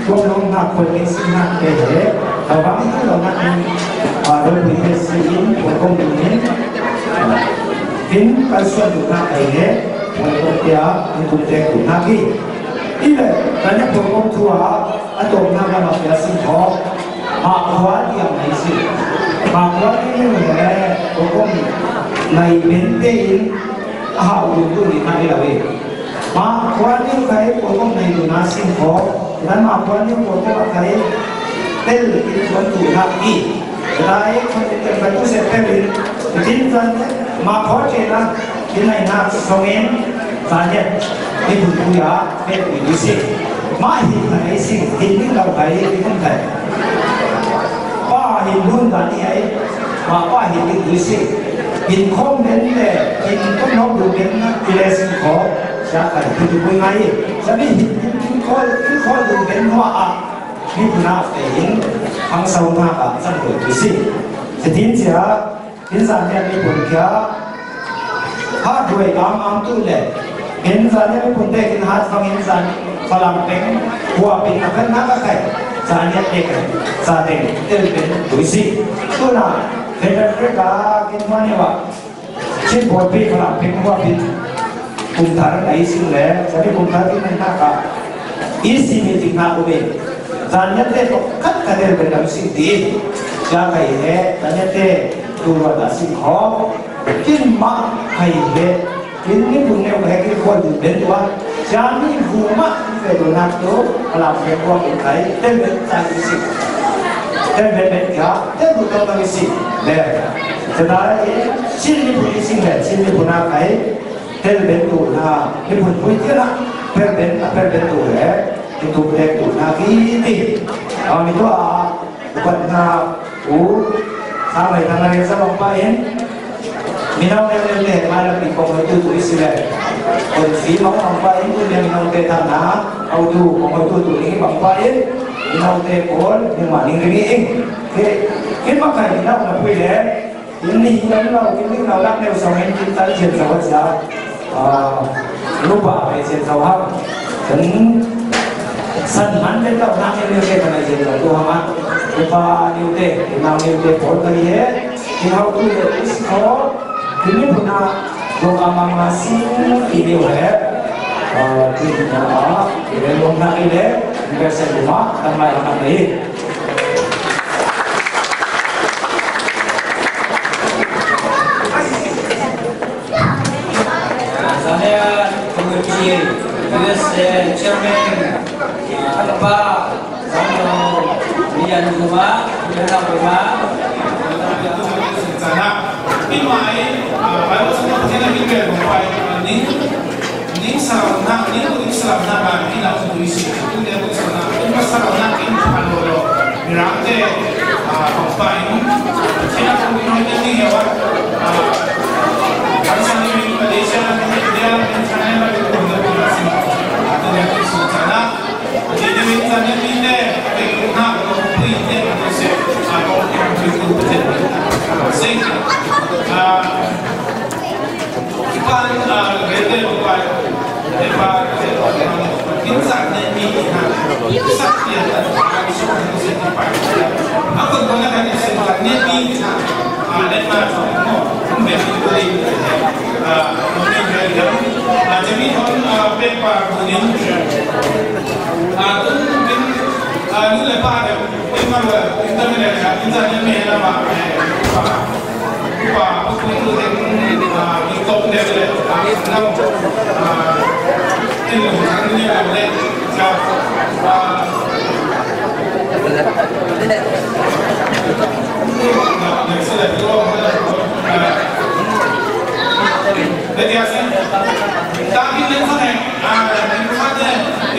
รวมลงมาคนนี้สิ่งนั้นเป็นเหตุเราบางที่เรานั้นโดยมีสิ่งคนก็มีถึงการส่วนดูนะไอ้เนี่ยคนก็เดียวมีคุณเด็กดูนะที่นี่แหละแต่เนี่ยผมก็ทัวร์อันตรงนั้นเราเป็นสิ่งของหากว่าที่ยังไม่สิ่งหากว่าที่นี่แหละผมก็ในเป็นเต็มหาอุดมที่นั่นเราเองหากว่าที่ใครผมก็ในดูนะสิ่งของนั้นหากว่าที่ผมก็ใครเต้นที่ส่วนดูนะที่ได้คนที่เป็นผู้เสพเต้นที่นั้นมาขอเจนะที่ในหน้าสองเองสารเนี่ยที่คุณผู้ยาเป็นวิสิตมาหินไหนสิ่งหินที่เราไปที่ต้องไปป้าหินรุ่นตอนนี้ไอ้มาป้าหินที่วิสิตหินคมเน้นเลยหินต้นนกดูเน้นนะที่เลสิ่งของจะไปที่ดูยังไงจะไม่หินข้อดูเน้นว่าอ่ะนี่คุณอาเป็นหินทั้งสองหน้ากับสังเกตวิสิตจะทิ้งเสียทิ้งสารเนี่ยมีผลแค่ถ้าด้วยกำอังตู้เลยเห็นสารเนี่ยเป็นคนเด็กกินหัดฟังเห็นสารฝรั่งเป็นหัวเป็นนักนักใครสารเนี่ยเด็กสารเด็กเดินเป็นดุสิตัวน่ะเป็นเรื่องการกินมันเนี่ยว่าเช่นพอเป็นฝรั่งเป็นหัวเป็นกลุ่มฐานไหนสิ่งแล้วสารที่กลุ่มฐานที่มันน่ากับอีสิ่งนี้จริงนะคุณเองสารเนี่ยเด็กก็คัดคะแนนเป็นแบบสิ่งดีจะใครเหตุสารเนี่ยเด็กดูว่าแต่สิ่งของกินมาใครเหตุกินนี่คุณเนี่ยแค่กี่คนเดินตัวจามีหูมาที่เป็นนักโตพลังเป็นพวกคนไทยเดินเป็นใจสิเดินเป็นยาเดินเป็นตัวมิสิเลยจะได้ชิ้นนี้ผู้ที่สิ่งเลยชิ้นนี้ผู้นักไทยเดินเป็นตัวนะที่ผู้ผู้ที่นะเป็นตัวเลยที่ตัวเป็นตัวนักที่เอามีตัวปัญหาสามทางนั้นสมองไปเองมีน้องเล็กๆมาแล้วปีกองitu tulisเลยคนสีมองไปitu diaมีน้องเตะทางน้าเอาดูของitu tulis ini bangไปมีน้องเตะบอลyang mana iniเองkita kan kita nak punyaเลยiniเรารักในสมัยที่ตั้งเชียนสวัสดิ์รูปแบบเชียนสวัสดิ์ถึงสันมันเป็นเรานั่งในเรื่องกันในเชียนสวัสดิ์ตัวมันรูปนิวเตะนางนิวเตะบอลกันเนี่ยที่เขาดูเลยสกอร์ini punya doa masing ini oleh kita ini doa ini biasa rumah tambah yang baik. Saya penguji US Chairman Alba Samno Lian Rumah Lian Rumah cái một vài những sao na những cái sao na mà đi làm một cái gì cũng như một sao na những cái sao na cái phần rồi làm thế một vài khi nào cũng nói cái gì vậy bản thân mình bây giờ mình dia misalnya lagi komunikasi atau yang suasana jadi misalnya ini berguna untuk ini atau atau yang itu betul sehingga kita beda bukan lepas insan ini sakit akan suatu setiap apa guna dari sebenarnya ini ada macam membentuk jadi orang pepa kuning tu mungkin ni lepas ada memang internet insan ni nama apa aku itu dengan top level nama ini ada jadi asal tapi lepas ni,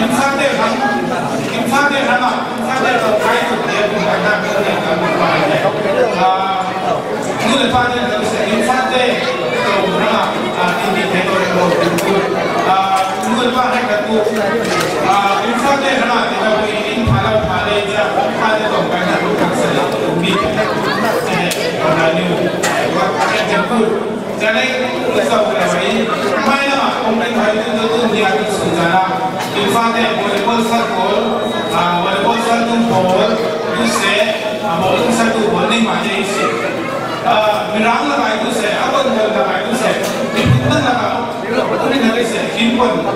insan deh nama terkait dia bukan nak ni lepas ni insan deh nama ini teknologi ni lepas ni katu insan deh nama kita ini malam Malaysia ada tempat nak bukan sahaja ubi orang ni buat pakai jemput jadi usah berlari main nama komplain hari itu dia itu sudah infatnya volleyball satu ball itu ball satu ball ni macam ini mirang lah itu apa ball lah itu itu lah ini dari kimpon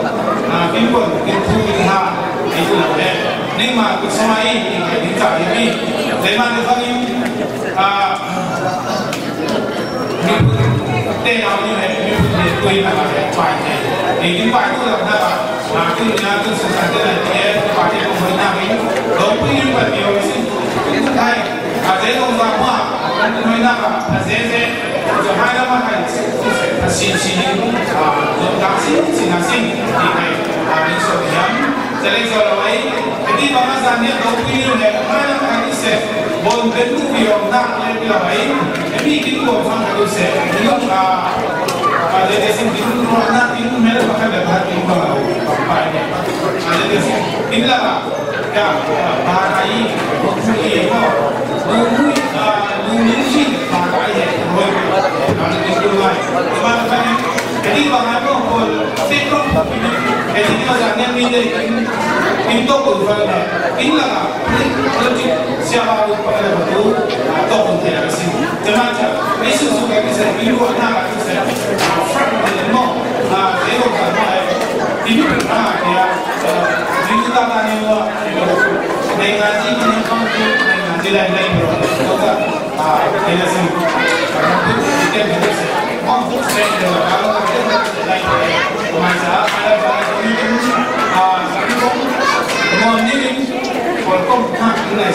itu kita itu lah ni mah semua ini kita ini zaman itu ni đây là như này như để quên là bài này thì cái bài đó là cái nhà tôi sử dụng cái này thì bài này cũng phải làm cái đầu tiên là nhiều cái thứ hai dễ không ra hoa nói là dễ rồi hai năm hai là xin rồi cảm xin là xin thì này mình sử dụng cho nên rồi ấy cái đi vào cái gian đầu tiên là hai năm hai sẽ bốn đến lúc nhiều năm lên là ấy cái đi cái cuộc sống của sẽ những jadi sini mana ini mereka pakai lebat ini kalau pakai jadi inilah ya pakai ini mungkin sih pakai kalau itu lah teman-teman jadi bagaimana pun sektor jadi macamnya ini tu pun inilah kalau siapa pun pakai lebat tu atau pun tidak sih macam isu suka bisa ibu anak bisa ini pernah ya itu tanya dengan ini kamu dengan jalan lain juga tidak sih karena kita bisa mampu saya kalau kita lain masa ada banyak ini mau ini kalau tak ini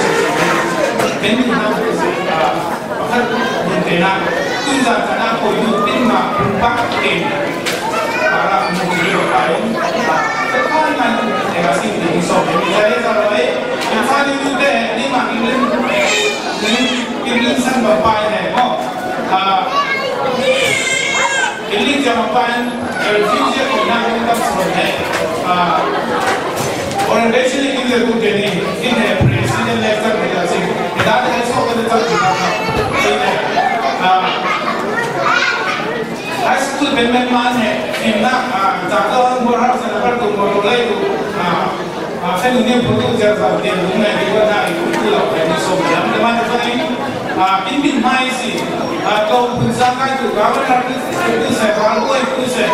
ini harus bahkan mungkin tujuan karena koyu lima empat para penguji lain sekarang dengan sini soal jadi kalau yang tadi itu deh lima ini san bapak ini jawaban future orang kita sebenarnya orientation ini itu jadi ini presiden lecture kita sih kita ada soal kita ini high school benmen mana imna jatuh murah senapan tu mulai tu saya ini perlu jaga dia rumah di mana itu lah ini semua teman-teman ini pimpin mai sih atau penjaga itu kawan itu saya kalau itu saya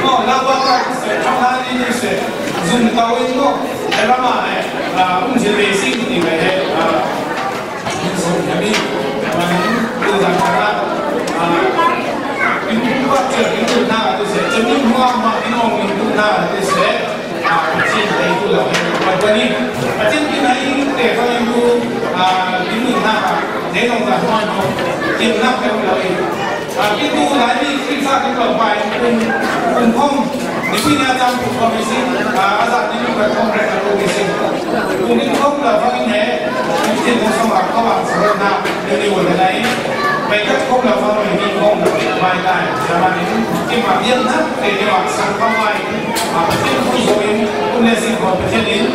oh laba itu saya kawan ini saya zoom tahu itu dalam mana mungkin basic ini ini semua ini itu jangan itu baca itu nah itu saya jadi muam itu nah itu saya macam itu lah macam ni macam kita ini kalau itu nah dia orang dah mana dia nak kalau cái tu lại đi khi ra cái cầu bài cùng không thì khi nhà trong cũng có cái gì dạng như vậy không phải là cái gì cùng cái không là phát hiện nhé những chuyện không xong là các bạn sẽ làm điều điều này này vậy các không là phát hiện mình không là bài tài là bạn cái mà yên thấp để các bạn sáng không bài cái không rồi cũng nên sinh hoạt trên đến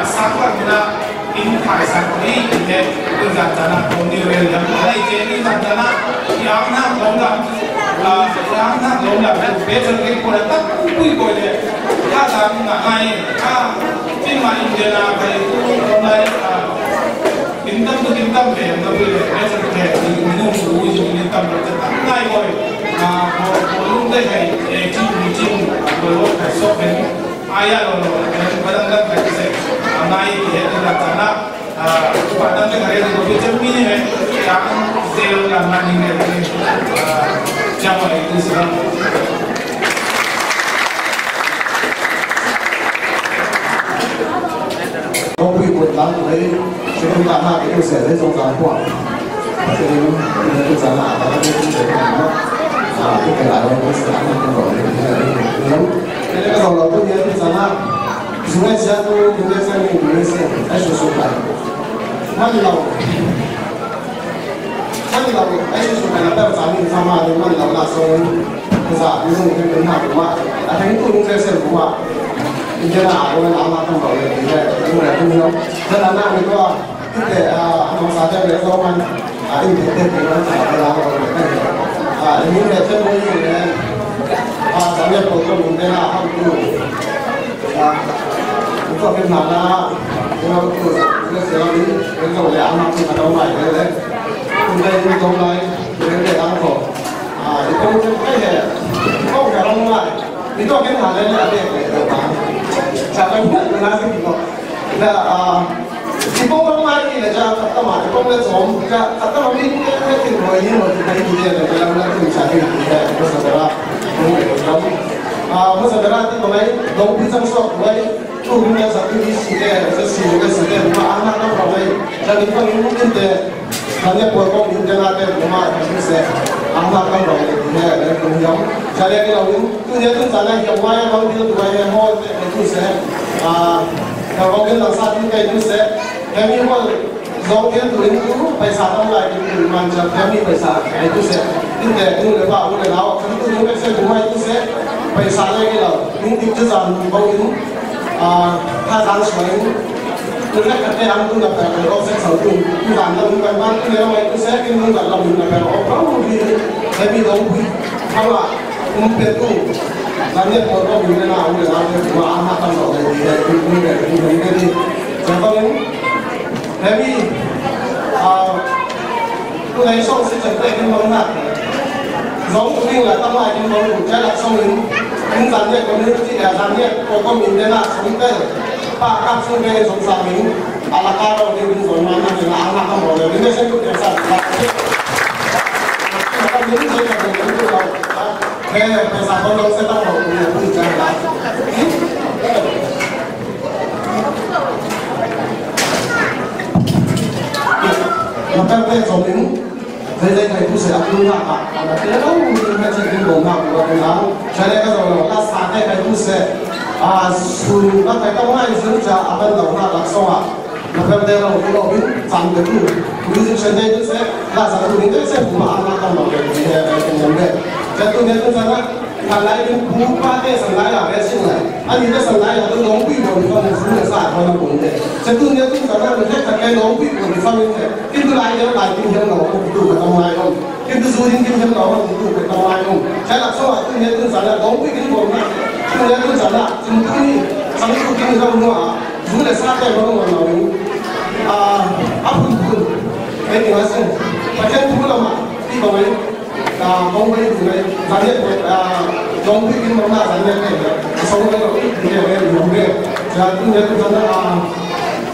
sáng là in phải sáng đi để đơn giản là còn nhiều người làm đây trên đi giản là thì áo nam lông là áo nam lông là bây giờ cái cô là tất quy cô đấy các bạn là ai trên màn hình là phải hôm nay kinh tâm để nó bây giờ cái thì mình không đủ dùng kinh tâm để tất ngay rồi một lúc đây phải chim rồi lúc phải sốt đến ai rồi kadang kadang phải sẽ nay thì là karena pada negara yang lebih cermin ini yang sel dan maning ini jauh itu sedang công việc của lắm đấy cho nên là hai cái cơ sở đấy trong dài khoảng cho nên cái giá là và cái công việc này nó cái cái lại nó sẽ ăn không gọi là lớn nên cái dòng đầu tiên cái giá là chúng ta sẽ có những cái xem những cái xem cái số số này mắt đầu cái số này là bao giá mình tham gia nhưng mắt đầu là số cái giá ví dụ cái đơn hàng của bạn thấy tôi cũng sẽ xem của bạn như là tôi làm mà không gọi là gì đấy nhưng mà không hiểu nên là nào mình có cái ông xã cho để cho anh in thể tiền của nó phải là những cái chân môi gì đấy sản nghiệp của tôi mình đây là không đủ cũng có cái nào là nó cái sẽ là cái dầu để ăn thì mà đâu phải đấy hôm nay tôi trong này để ăn khổ thì không cái này không phải đông lại thì có cái nào đây là để bán chả phải biết là cái gì là thì không có ai thì là cho tất cả không nên sống cho tất cả mình cái chuyện rồi nhưng mà cái gì để làm là mình trả tiền thì bây giờ là không phải đâu bây giờ là thì cái đồng tiền trong số đấy tôi cũng đã giải quyết sự kiện mà anh đang làm đây cho nên có những vấn đề thành lập của công ty là cái mà chúng sẽ anh đang làm rồi thì để cùng nhau cho nên cái đầu tôi nhớ tôi trả lại hiệu quả công ty của anh em thôi thì tôi sẽ công ty là sao thì tôi sẽ em như mà dòng tiền tôi đến cũng phải trả trong lại thì mình cho em đi phải trả thì tôi sẽ tin để tôi để bảo tôi nào chúng tôi những cái xe của tôi sẽ phải trả lại cái là những cái chất sản công ty hai tháng xoáy tôi lấy cái ăn tôi gặp phải nó sẽ sử dụng tôi làm được cái ban tôi nếu mà tôi sẽ cái người làm mình là phải có một cái cái bị đóng quỹ không ạ không biết tôi làm việc của tôi mình nào để làm việc mà ăn ăn tầm rồi thì tôi để tôi cái gì cho tôi thế vì tôi thấy xong sẽ chuẩn bị cái món nào giống như là tâm lại cái món của trái là xong những giàn nhạc của nước thì là giàn nhạc của con mình đây là sống tê và các sinh viên sống sao mình à là cao đầu thì mình rồi mà mình là ăn không rồi thì sẽ có thể sản là các những gì là mình cũng được thế phải sản con đông sẽ tăng độ của mình cũng chẳng là mà các bên sống mình đây thầy tôi sẽ áp dụng lại là cái đó mình phải chỉ dùng đồng nào của mình đó cho nên cái rồi là sáng nay thầy tôi sẽ sùn các thầy tao hay giữ cho bên đầu là xong à mà bên đây là một cái đồ biến giảm được đủ ví dụ trên đây tôi sẽ là sản phẩm tôi sẽ phụ mà ăn làm được thì vấn đề cho tôi nên tôi rằng là thằng này cũng mua qua cái sản này là cái gì này anh nhìn cái sản này là tôi đóng quy mô thì con số lượng sản con nó cũng thế cho tôi nên tôi rằng là mình hết cả cái đóng quy mô thì sao như thế khi tôi lại nhớ lại kinh nghiệm nó cũng đủ cái trong này không khi tôi du lịch kinh nghiệm nó cũng đủ cái trong này không trái lại sau này tôi nên tôi rằng là đóng quy mô này tôi nên tôi rằng là chúng tôi sản xuất kinh doanh nó du lịch sát đây nó là mình áp dụng cái gì nói xem và trên cũng là mà đi vào ấy công ty của này giám đốc công ty kinh doanh là giám đốc này sau đó nó đi về dùng về cho tôi nhớ tôi rằng là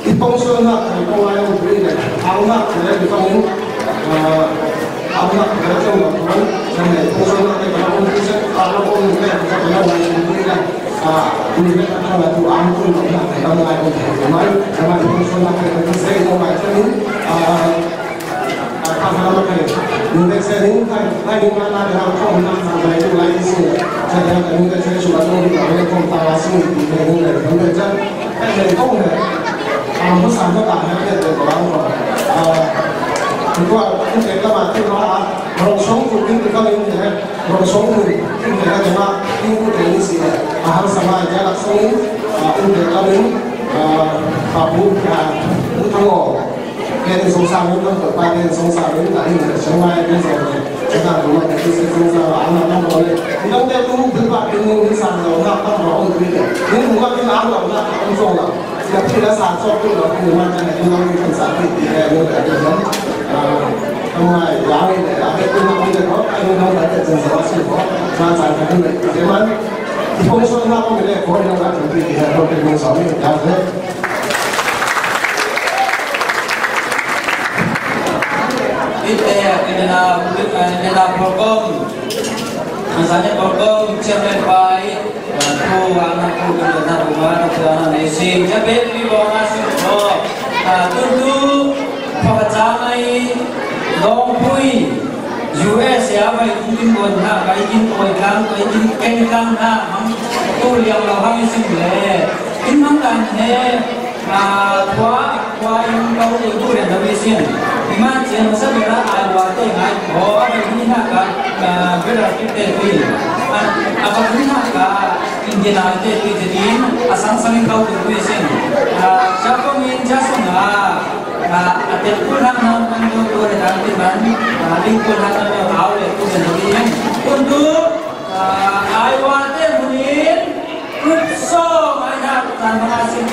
cái công sơn là cái công ai cũng đi này áo là cái cái công áo là cái trong đó cho nên công sơn là cái công ty sẽ áo là công ty này cho nên là công ty này tôi biết là tôi ăn tôi cũng là cái công ai cũng thể nói là công sơn là cái công ty sẽ công ai cho nên tham gia cái nhưng mà sẽ đến hai bên mà là hàng không nằm nằm lại trong lại gì cho nên là những cái sẽ chụp ảnh đi vào cái phòng tàu sinh thì về những người vấn đề chân cái này không này nó sản xuất lại cái này của bạn rồi chúng ta cũng thấy các bạn thấy nó rong sống của kinh tế các bên thì rong sống của kinh tế các bạn kinh tế cái gì hàng sama aja langsung untuk kalian kabut thang ngõ cái sông Sa nó vẫn ở bên sông Sa đến tại hiện sông Mai bây giờ chúng ta cũng là cái sông Sa ăn là năm rồi nhưng mà tôi thứ ba cái người sản rồi nó năm rồi ông kia nhưng mà cái áo rồi nó không xong rồi thì khi đã sản xuất cái đó thì mà cái này nó không sản xuất thì nó lại được lắm không ai giá này là cái tôi nói bây giờ có anh không phải là dần dần nó sẽ có mà sản xuất cái này cái mà thì không số nào có cái này có nó là chuẩn bị thì là cái người sản xuất giá thế Nela program, misalnya program chairman pai, tu anak tu kerana rumah kerana nasi, jadi di bawah nasi tu, tentu pekerjaan long pui, US ya, baik ingin buatnya, baik ingin buatkan, baik ingin kengkang na, tu yang lawan itu boleh, ini kan tua yang kau itu yang lebih sih. Iman jangan sebenarnya awal tu ingat, oh ini nak berarti terpilih. Apa ini nak Indian nanti terpilih, asal saling kau terpilih. Siapa yang jasuna, ada pun nak menentukan nanti ban, lingkun nak awal itu terpilih. Untuk awal terpilih, kurso mana tanpa asing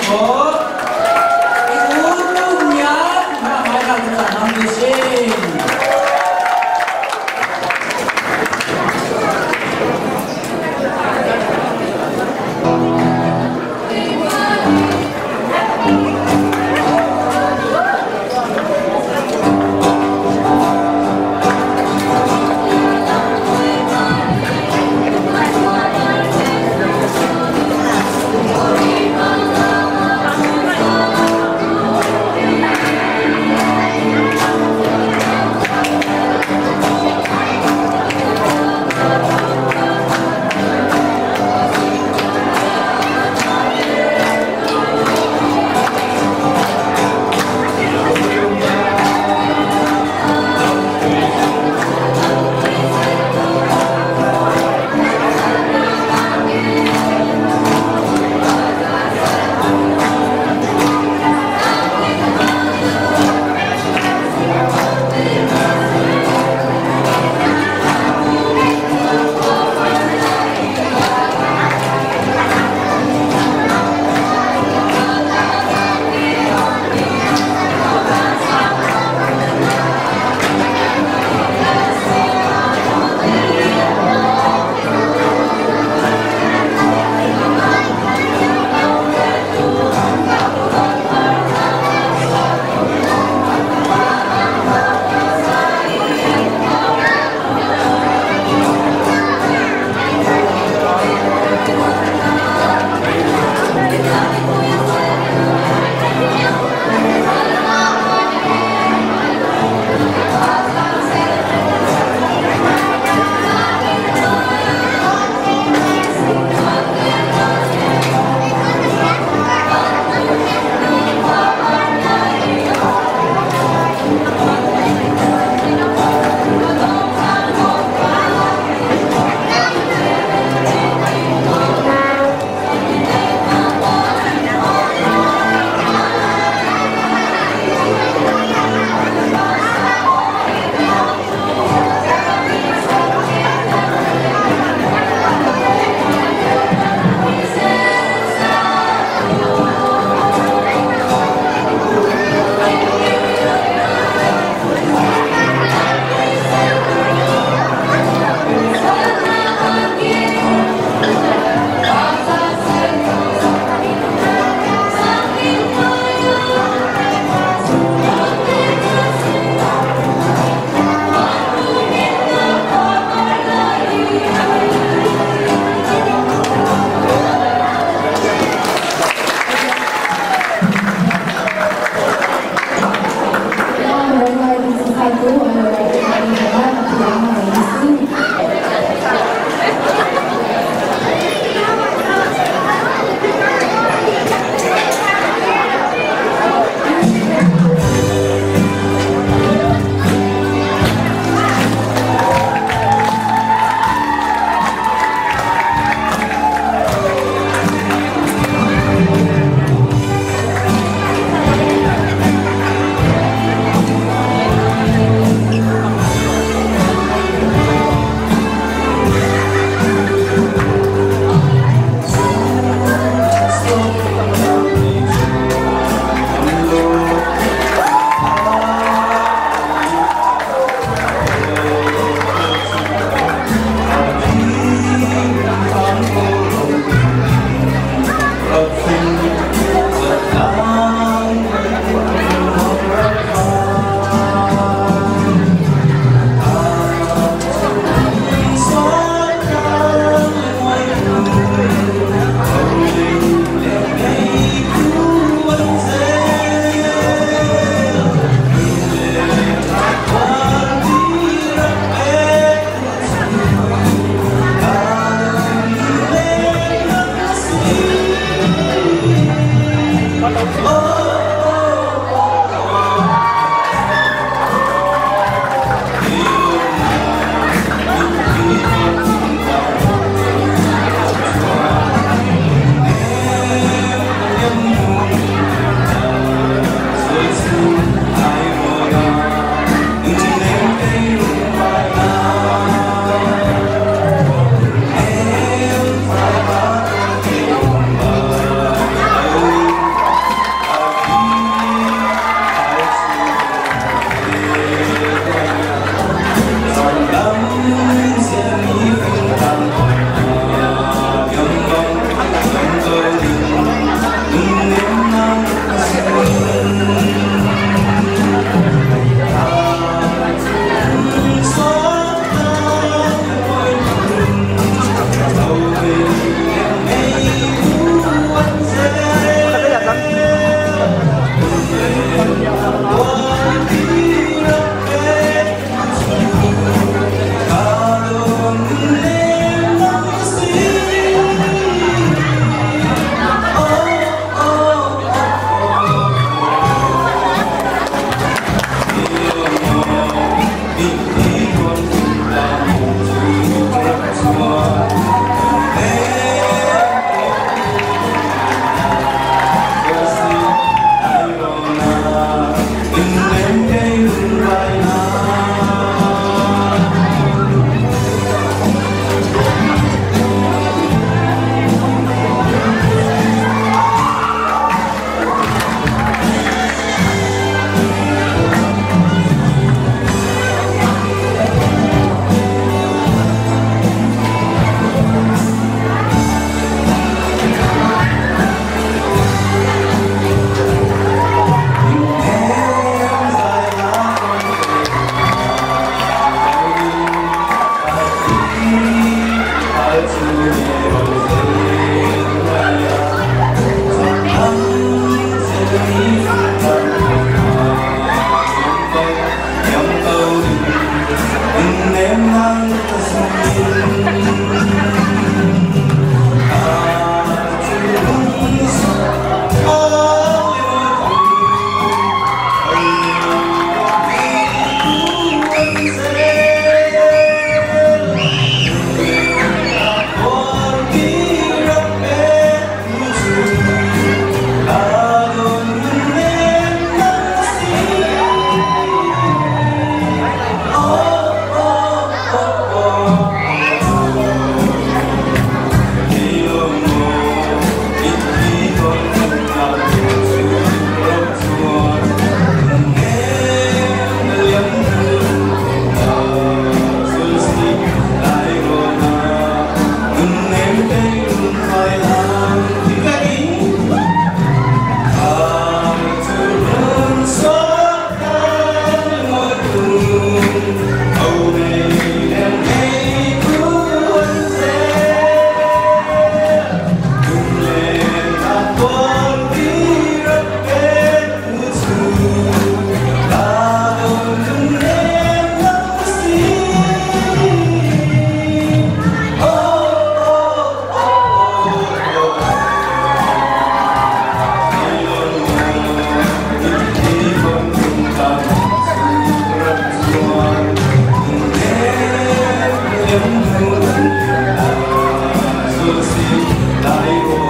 lại